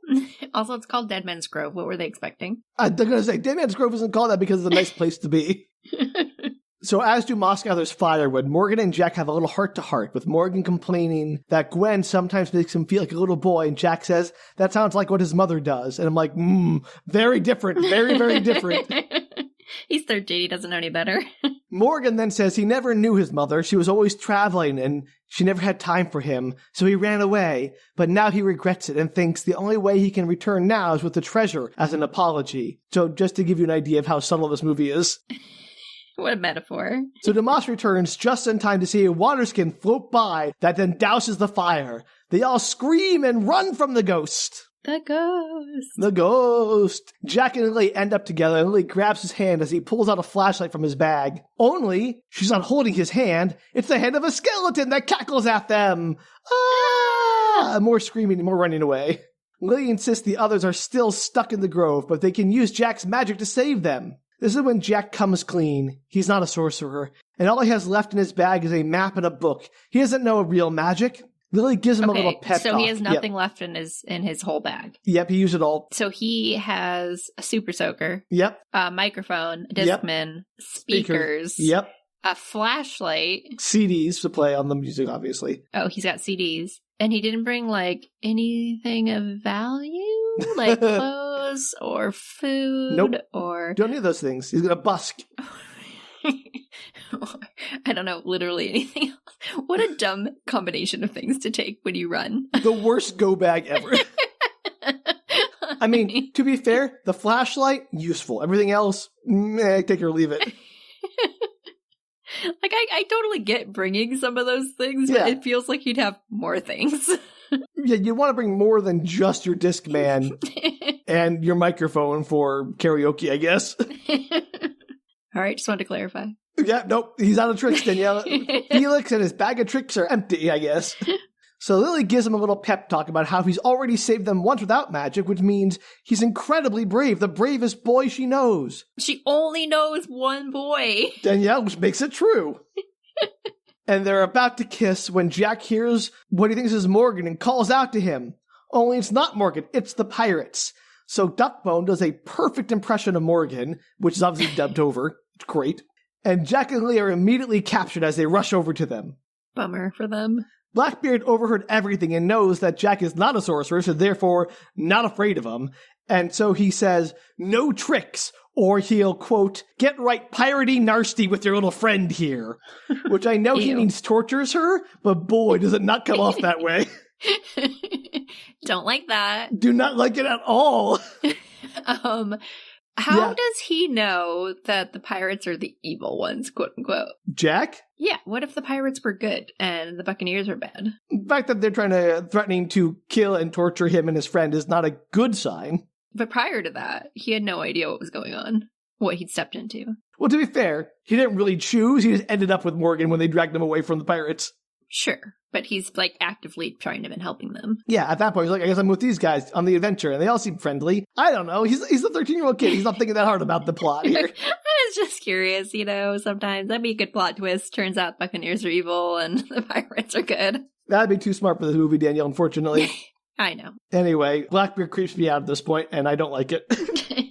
Also, it's called Dead Man's Grove. What were they expecting? I'm going to say, Dead Man's Grove isn't called that because it's a nice place to be. So as Dumas gathers firewood, Morgan and Jack have a little heart-to-heart, with Morgan complaining that Gwen sometimes makes him feel like a little boy, and Jack says, that sounds like what his mother does. And I'm like, very different, very, very different. He's 13, he doesn't know any better. Morgan then says he never knew his mother. She was always traveling, and she never had time for him, so he ran away. But now he regrets it and thinks the only way he can return now is with the treasure as an apology. So just to give you an idea of how subtle this movie is. What a metaphor. So Dumas returns just in time to see a water skin float by that then douses the fire. They all scream and run from the ghost. The ghost. The ghost. Jack and Lily end up together, and Lily grabs his hand as he pulls out a flashlight from his bag. Only, she's not holding his hand. It's the hand of a skeleton that cackles at them. Ah! More screaming and more running away. Lily insists the others are still stuck in the grove, but they can use Jack's magic to save them. This is when Jack comes clean. He's not a sorcerer, and all he has left in his bag is a map and a book. He doesn't know real magic. Lily gives him a little pep talk. So he has nothing left in his whole bag. Yep, he used it all. So he has a super soaker. Yep. A microphone, a Discman, speakers. Yep. A flashlight. CDs to play on the music, obviously. Oh, he's got CDs. And he didn't bring, like, anything of value? Like clothes or food? Nope. Or... Don't need those things. He's gonna busk. I don't know, literally anything else. What a dumb combination of things to take when you run. The worst go bag ever. I mean, to be fair, the flashlight, useful. Everything else, take it or leave it. Like, I totally get bringing some of those things, but it feels like you'd have more things. Yeah, you want to bring more than just your Discman and your microphone for karaoke, I guess. All right, just wanted to clarify. Yeah, nope, he's out of tricks, Danielle. Felix and his bag of tricks are empty, I guess. So Lily gives him a little pep talk about how he's already saved them once without magic, which means he's incredibly brave, the bravest boy she knows. She only knows one boy. Danielle, which makes it true. And they're about to kiss when Jack hears what he thinks is Morgan and calls out to him. Only it's not Morgan, it's the pirates. So Duckbone does a perfect impression of Morgan, which is obviously dubbed over. It's great. And Jack and Lily are immediately captured as they rush over to them. Bummer for them. Blackbeard overheard everything and knows that Jack is not a sorcerer, so therefore not afraid of him. And so he says, no tricks, or he'll, quote, get right piratey nasty with your little friend here. Which I know he means tortures her, but boy, does it not come off that way. Don't like that. Do not like it at all. How does he know that the pirates are the evil ones, quote unquote? Jack? Yeah, what if the pirates were good and the Buccaneers were bad? The fact that they're threatening to kill and torture him and his friend is not a good sign. But prior to that, he had no idea what was going on, what he'd stepped into. Well, to be fair, he didn't really choose. He just ended up with Morgan when they dragged him away from the pirates. Sure, but he's, like, actively trying to and helping them. Yeah, at that point, he's like, I guess I'm with these guys on the adventure, and they all seem friendly. I don't know. He's a 13-year-old kid. He's not thinking that hard about the plot here. I was just curious, sometimes that'd be a good plot twist. Turns out Buccaneers are evil and the pirates are good. That'd be too smart for this movie, Danielle, unfortunately. I know. Anyway, Blackbeard creeps me out at this point, and I don't like it.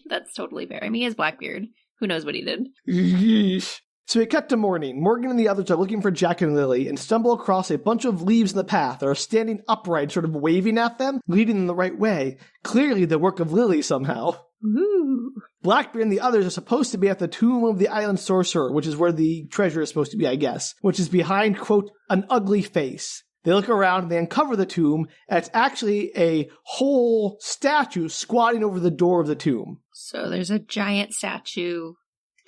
That's totally fair. I mean, he has Blackbeard. Who knows what he did? Yeesh. So we cut to morning. Morgan and the others are looking for Jack and Lily and stumble across a bunch of leaves in the path that are standing upright, sort of waving at them, leading them the right way. Clearly the work of Lily somehow. Ooh. Blackbeard and the others are supposed to be at the tomb of the island sorcerer, which is where the treasure is supposed to be, I guess, which is behind, quote, an ugly face. They look around and they uncover the tomb, and it's actually a whole statue squatting over the door of the tomb. So there's a giant statue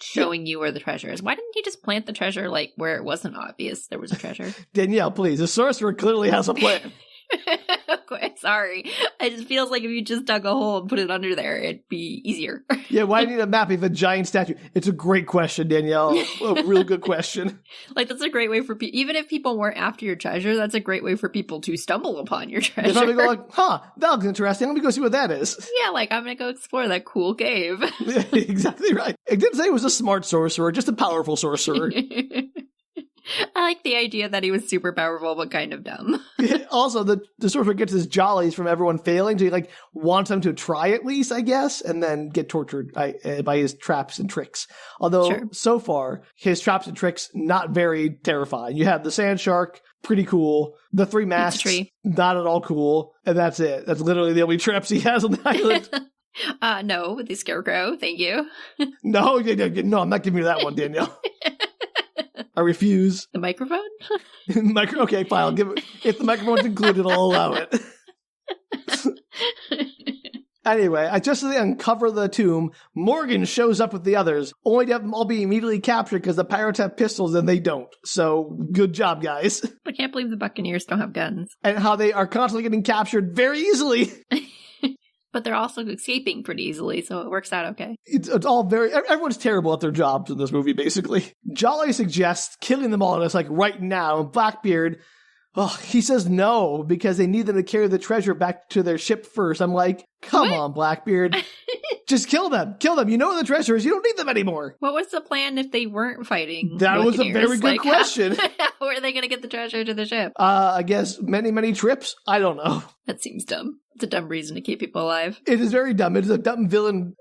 showing you where the treasure is. Why didn't he just plant the treasure, like, where it wasn't obvious there was a treasure? Danielle, please. The sorcerer clearly has a plan. Okay, sorry. It just feels like if you just dug a hole and put it under there, it'd be easier. Yeah, why do you need a map if a giant statue? It's a great question, Danielle. A real good question. Like, that's a great way for people, even if people weren't after your treasure, that's a great way for people to stumble upon your treasure. They probably go like, that looks interesting. Let me go see what that is. Yeah, like, I'm going to go explore that cool cave. Yeah, exactly right. It didn't say it was a smart sorcerer, just a powerful sorcerer. I like the idea that he was super powerful, but kind of dumb. Also, the sorcerer gets his jollies from everyone failing, so he, like, wants them to try at least, I guess, and then get tortured by his traps and tricks. Although, so far, his traps and tricks, not very terrifying. You have the sand shark, pretty cool. The three masks, not at all cool. And that's it. That's literally the only traps he has on the island. No, with the scarecrow, thank you. No, I'm not giving you that one, Danielle. I refuse. The microphone? Okay, fine. I'll give it. If the microphone's included, I'll allow it. Anyway, just as they uncover the tomb, Morgan shows up with the others, only to have them all be immediately captured because the pirates have pistols and they don't. So, good job, guys. I can't believe the Buccaneers don't have guns. And how they are constantly getting captured very easily. But they're also escaping pretty easily, so it works out okay. It's all everyone's terrible at their jobs in this movie, basically. Jolly suggests killing them all, and it's like right now. And Blackbeard, he says no, because they need them to carry the treasure back to their ship first. I'm like, come on, Blackbeard. Just kill them. Kill them. You know where the treasure is. You don't need them anymore. What was the plan if they weren't fighting? That was a very good question. How are they going to get the treasure to the ship? I guess many trips. I don't know. That seems dumb. It's a dumb reason to keep people alive. It is very dumb. It is a dumb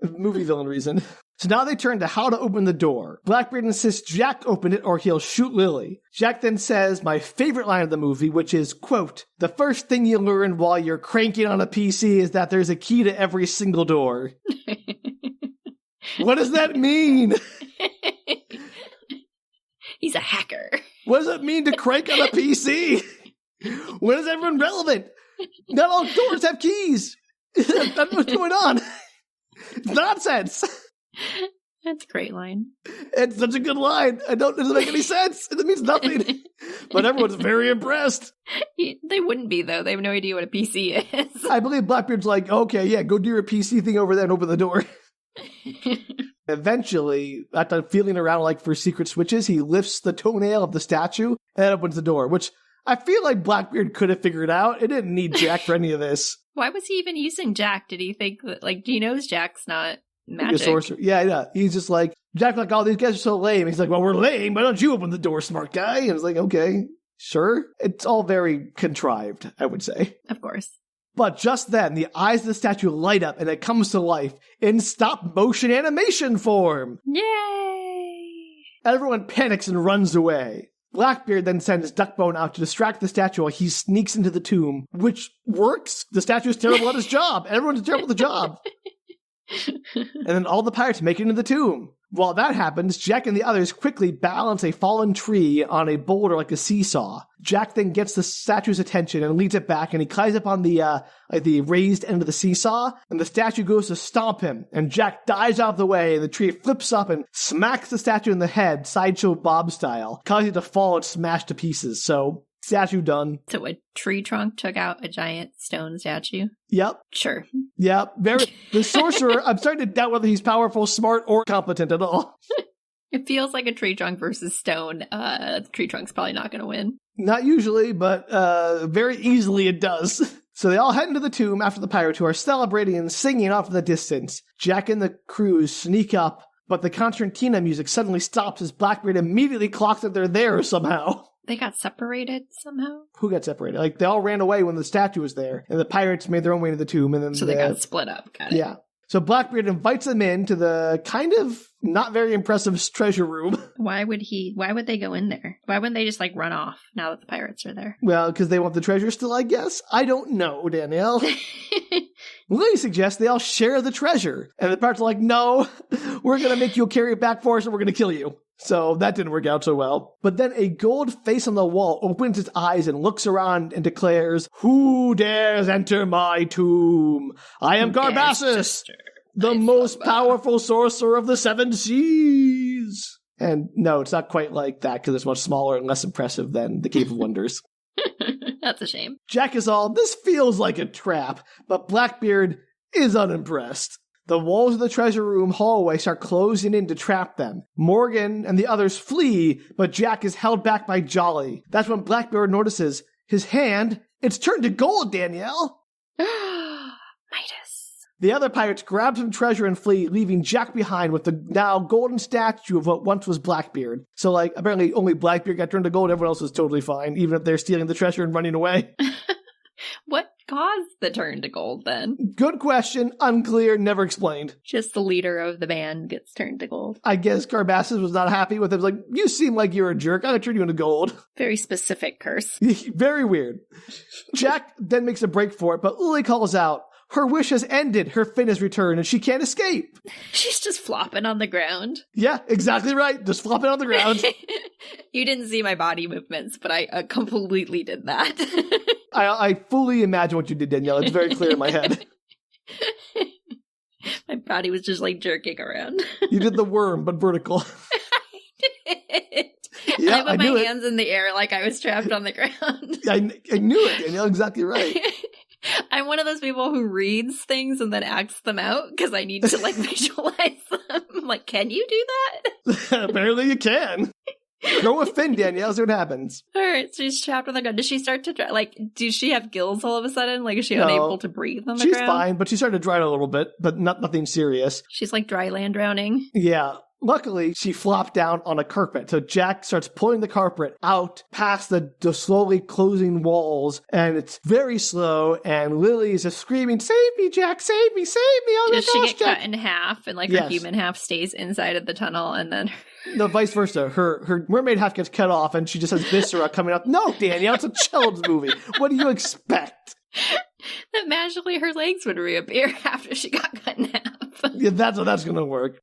movie villain reason. So now they turn to how to open the door. Blackbeard insists Jack open it or he'll shoot Lily. Jack then says my favorite line of the movie, which is, quote, the first thing you learn while you're cranking on a PC is that there's a key to every single door. What does that mean? He's a hacker. What does it mean to crank on a PC? When is everyone relevant? Not all doors have keys. That's what's going on. It's nonsense. That's a great line. It's such a good line. It doesn't make any sense. It means nothing. But everyone's very impressed. They wouldn't be, though. They have no idea what a PC is. I believe Blackbeard's like, okay, yeah, go do your PC thing over there and open the door. Eventually, after feeling around like for secret switches, he lifts the toenail of the statue and opens the door, which I feel like Blackbeard could have figured out. It didn't need Jack for any of this. Why was he even using Jack? Did he think that, like, he knows Jack's not magic? A sorcerer. Yeah. He's just like, Jack, like, oh, these guys are so lame. He's like, well, we're lame. Why don't you open the door, smart guy? And it's like, okay, sure. It's all very contrived, I would say. Of course. But just then, the eyes of the statue light up and it comes to life in stop-motion animation form. Yay! Everyone panics and runs away. Blackbeard then sends Duckbone out to distract the statue while he sneaks into the tomb, which works. The statue is terrible at his job. Everyone's terrible at the job. And then all the pirates make it into the tomb. While that happens, Jack and the others quickly balance a fallen tree on a boulder like a seesaw. Jack then gets the statue's attention and leads it back, and he climbs up on the raised end of the seesaw, and the statue goes to stomp him, and Jack dives out of the way, and the tree flips up and smacks the statue in the head, Sideshow Bob style, causing it to fall and smash to pieces. So, statue done. So a tree trunk took out a giant stone statue? Yep. Sure. Yep. The sorcerer, I'm starting to doubt whether he's powerful, smart, or competent at all. It feels like a tree trunk versus stone. Tree trunk's probably not going to win. Not usually, but very easily it does. So they all head into the tomb after the pirates, who are celebrating and singing off in the distance. Jack and the crew sneak up, but the concertina music suddenly stops as Blackbeard immediately clocks that they're there somehow. They got separated somehow? Who got separated? Like, they all ran away when the statue was there, and the pirates made their own way to the tomb, and then so they got split up. Got it. Yeah. So Blackbeard invites them in to the kind of not very impressive treasure room. Why would they go in there? Why wouldn't they just run off now that the pirates are there? Well, because they want the treasure still, I guess. I don't know, Danielle. Lily suggests they all share the treasure. And the pirates are like, no, we're going to make you carry it back for us and we're going to kill you. So that didn't work out so well. But then a gold face on the wall opens its eyes and looks around and declares, "Who dares enter my tomb? I am Garbassus, the most powerful sorcerer of the seven seas." And no, it's not quite like that because it's much smaller and less impressive than the Cave of Wonders. That's a shame. Jack is all, "This feels like a trap," but Blackbeard is unimpressed. The walls of the treasure room hallway start closing in to trap them. Morgan and the others flee, but Jack is held back by Jolly. That's when Blackbeard notices his hand. It's turned to gold, Danielle. Midas. The other pirates grab some treasure and flee, leaving Jack behind with the now golden statue of what once was Blackbeard. So, apparently only Blackbeard got turned to gold. Everyone else was totally fine, even if they're stealing the treasure and running away. What caused the turn to gold, then? Good question. Unclear. Never explained. Just the leader of the band gets turned to gold. I guess Garbassus was not happy with it. He was like, "You seem like you're a jerk. I'm going to turn you into gold." Very specific curse. Very weird. Jack then makes a break for it, but Lily calls out, her wish has ended, her fin has returned, and she can't escape. She's just flopping on the ground. Yeah, exactly right. Just flopping on the ground. You didn't see my body movements, but I completely did that. I fully imagine what you did, Danielle. It's very clear in my head. My body was just jerking around. You did the worm, but vertical. I did. Yeah, I put my hands in the air like I was trapped on the ground. I knew it, Danielle. Exactly right. I'm one of those people who reads things and then acts them out because I need to visualize them. I'm like, can you do that? Apparently you can. Throw a fin, Danielle. See what happens. All right, so she's trapped on the ground. Does she start to dry? Does she have gills all of a sudden? Is she unable to breathe on the ground? She's fine, but she started to dry out a little bit, but nothing serious. She's dry land drowning. Yeah. Luckily, she flopped down on a carpet, so Jack starts pulling the carpet out past the slowly closing walls, and it's very slow, and Lily is just screaming, "Save me, Jack! Save me! Save me! Oh my gosh, Does she get Jack!" cut in half, and Yes. her human half stays inside of the tunnel, and then... No, vice versa. Her mermaid half gets cut off, and she just has viscera coming up. No, Danielle, it's a children's movie. What do you expect? That magically her legs would reappear after she got cut in half. Yeah, that's how that's going to work.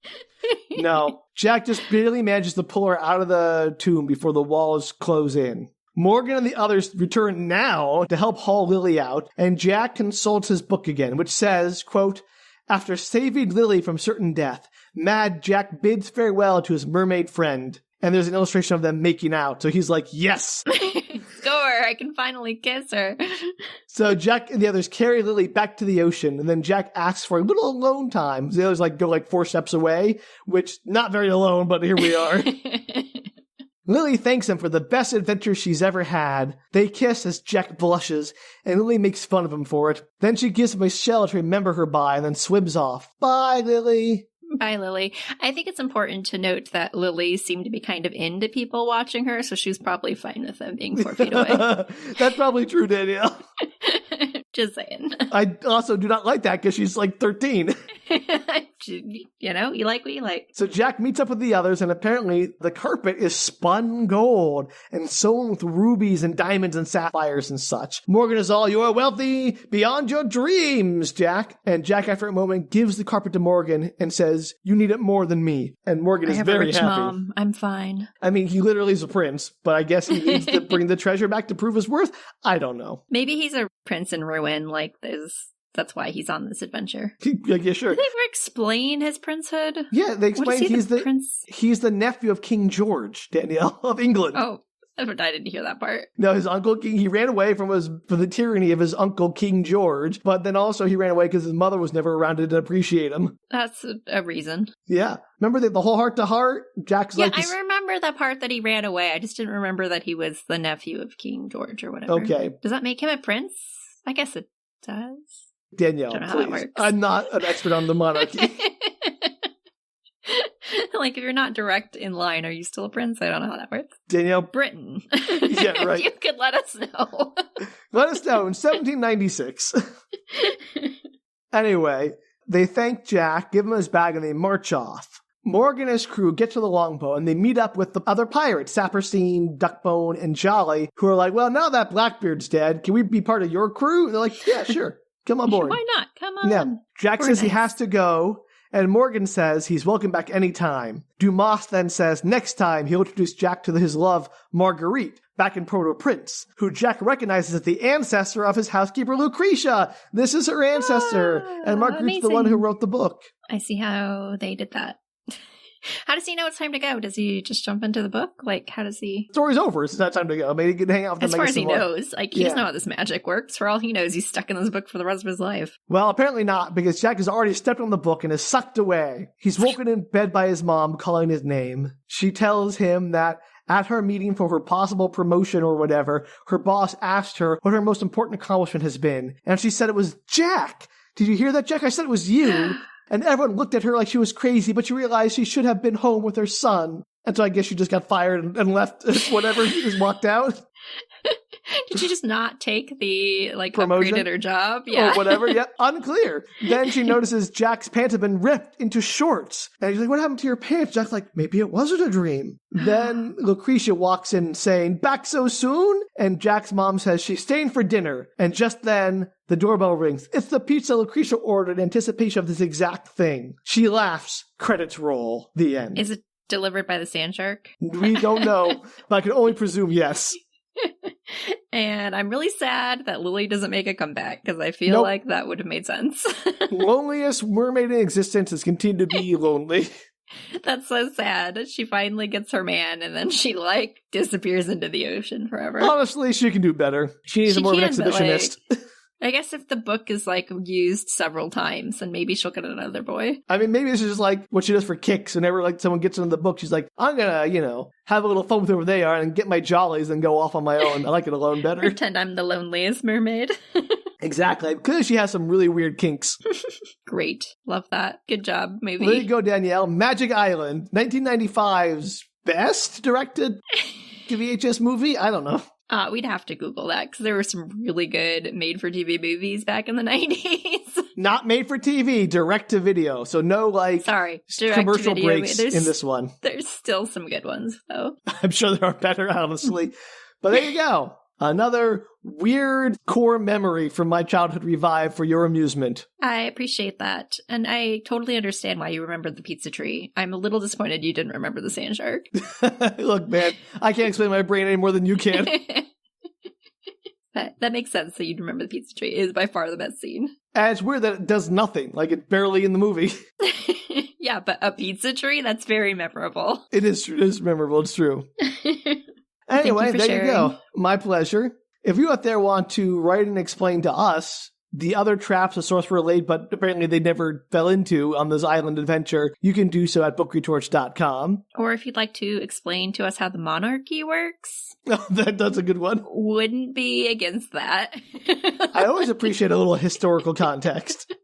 No, Jack just barely manages to pull her out of the tomb before the walls close in. Morgan and the others return now to help haul Lily out, and Jack consults his book again, which says, quote, "After saving Lily from certain death, Mad Jack bids farewell to his mermaid friend." And there's an illustration of them making out. So he's like, yes. Score, I can finally kiss her. So Jack and the others carry Lily back to the ocean. And then Jack asks for a little alone time. The others go 4 steps away, which not very alone, but here we are. Lily thanks him for the best adventure she's ever had. They kiss as Jack blushes, and Lily makes fun of him for it. Then she gives him a shell to remember her by and then swims off. Bye, Lily. Bye, Lily. I think it's important to note that Lily seemed to be kind of into people watching her, so she was probably fine with them being 4 feet away. That's probably true, Danielle. Just saying. I also do not like that because she's 13. You know, you like what you like. So Jack meets up with the others, and apparently the carpet is spun gold and sewn with rubies and diamonds and sapphires and such. Morgan is all, "You are wealthy beyond your dreams, Jack." And Jack, after a moment, gives the carpet to Morgan and says, "You need it more than me." And Morgan is very happy. Mom. I'm fine. I mean, he literally is a prince, but I guess he needs to bring the treasure back to prove his worth. I don't know. Maybe he's a prince in ruin, like that's why he's on this adventure. Yeah, sure. Did they ever explain his princehood? Yeah, they explained he's the nephew of King George, Danielle, of England. Oh, I didn't hear that part. No, his uncle King, he ran away from the tyranny of his uncle King George, but then also he ran away because his mother was never around to appreciate him. That's a reason. Yeah. Remember the whole heart-to-heart? Jack's like... I remember the part that he ran away. I just didn't remember that he was the nephew of King George or whatever. Okay. Does that make him a prince? I guess it does. Danielle, I don't know please. How that works. I'm not an expert on the monarchy. Like, if you're not direct in line, are you still a prince? I don't know how that works. Danielle. Britain. Yeah, right. You could let us know. Let us know in 1796. Anyway, they thank Jack, give him his bag, and they march off. Morgan and his crew get to the longboat, and they meet up with the other pirates, Saperstein, Duckbone, and Jolly, who are like, "Well, now that Blackbeard's dead, can we be part of your crew?" And they're like, "Yeah, sure. Come on board." Why not? Come on. Yeah. Jack says he has to go, and Morgan says he's welcome back anytime. Dumas then says next time he'll introduce Jack to his love, Marguerite, back in Proto-Prince, who Jack recognizes as the ancestor of his housekeeper, Lucretia. This is her ancestor, and Marguerite's the one who wrote the book. I see how they did that. How does he know it's time to go? Does he just jump into the book? Like, how does he... Story's over. It's not time to go. Maybe he can hang out with them. As far as he knows. Like, he doesn't know how this magic works. For all he knows, he's stuck in this book for the rest of his life. Well, apparently not, because Jack has already stepped on the book and is sucked away. He's woken in bed by his mom calling his name. She tells him that at her meeting for her possible promotion or whatever, her boss asked her what her most important accomplishment has been. And she said it was Jack. Did you hear that, Jack? I said it was you. And everyone looked at her like she was crazy, but she realized she should have been home with her son. And so I guess she just got fired and left, whatever, just walked out. Did she just not take the, promotion? Upgrade at her job? Yeah. Or whatever, yeah, unclear. Then she notices Jack's pants have been ripped into shorts. And she's like, "What happened to your pants?" Jack's like, "Maybe it wasn't a dream." Then Lucretia walks in saying, "Back so soon?" And Jack's mom says she's staying for dinner. And just then, the doorbell rings. It's the pizza Lucretia ordered in anticipation of this exact thing. She laughs. Credits roll. The end. Is it delivered by the sand shark? We don't know, but I can only presume yes. And I'm really sad that Lily doesn't make a comeback, because I feel like that would have made sense. Loneliest mermaid in existence has continued to be lonely. That's so sad. She finally gets her man, and then she, disappears into the ocean forever. Honestly, she can do better. She needs more of an exhibitionist. I guess if the book is, used several times, then maybe she'll get another boy. I mean, maybe this is just, what she does for kicks. Whenever, someone gets into the book, she's like, "I'm gonna, have a little fun with whoever they are and get my jollies and go off on my own. I like it alone better." Pretend I'm the loneliest mermaid. Exactly. Clearly she has some really weird kinks. Great. Love that. Good job, movie. There you go, Danielle. Magic Island, 1995's best directed VHS movie? I don't know. We'd have to Google that, because there were some really good made-for-TV movies back in the 90s. Not made for TV, direct to video. So no, commercial breaks in this one. There's still some good ones, though. I'm sure there are better, honestly. But there you go. Another weird core memory from my childhood revived for your amusement. I appreciate that. And I totally understand why you remembered the pizza tree. I'm a little disappointed you didn't remember the sand shark. Look, man, I can't explain my brain any more than you can. That makes sense that you'd remember the pizza tree. It is by far the best scene. And it's weird that it does nothing. It's barely in the movie. Yeah, but a pizza tree? That's very memorable. It is memorable. It's true. Anyway, there you go. My pleasure. If you out there want to write and explain to us the other traps the sorcerer laid, but apparently they never fell into on this island adventure, you can do so at bookretorts.com. Or if you'd like to explain to us how the monarchy works. Oh, that's a good one. Wouldn't be against that. I always appreciate a little historical context.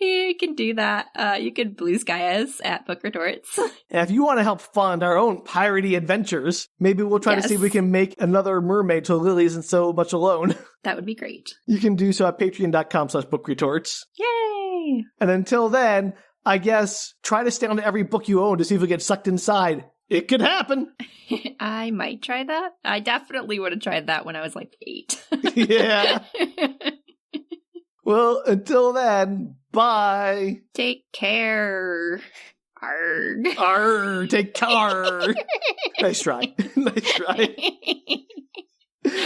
You can do that. You can blue sky us at Book Retorts. And if you want to help fund our own piratey adventures, maybe we'll try to see if we can make another mermaid so Lily isn't so much alone. That would be great. You can do so at patreon.com/bookretorts. Yay! And until then, I guess try to stay on every book you own to see if you get sucked inside. It could happen. I might try that. I definitely would have tried that when I was like 8. Yeah. Well, until then, bye. Take care. Arg. Arr, take care. Nice try. Nice try.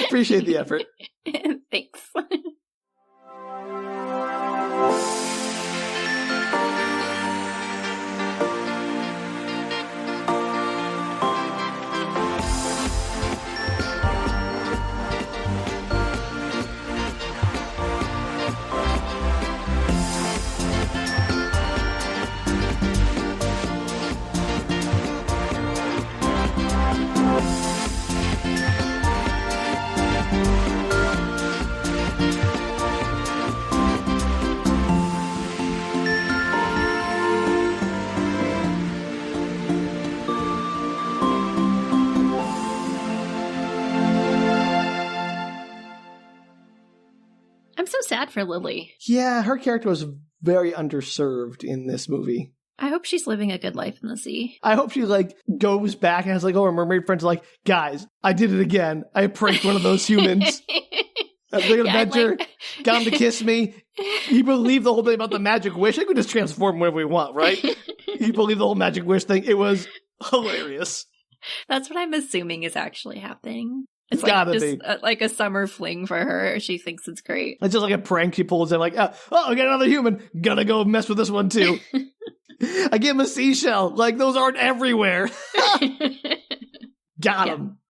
Appreciate the effort. Thanks. I'm so sad for Lily. Yeah, her character was very underserved in this movie. I hope she's living a good life in the sea. I hope she, goes back and has, her mermaid friends are like, guys, I did it again. I pranked one of those humans. A big adventure. Got him to kiss me. You believe the whole thing about the magic wish? I think we just transform whenever we want, right? You believe the whole magic wish thing? It was hilarious. That's what I'm assuming is actually happening. It's gotta just be. Like a summer fling for her. She thinks it's great. It's just like a prank she pulls in, I got another human. Gotta go mess with this one too. I give him a seashell. Those aren't everywhere. Got him.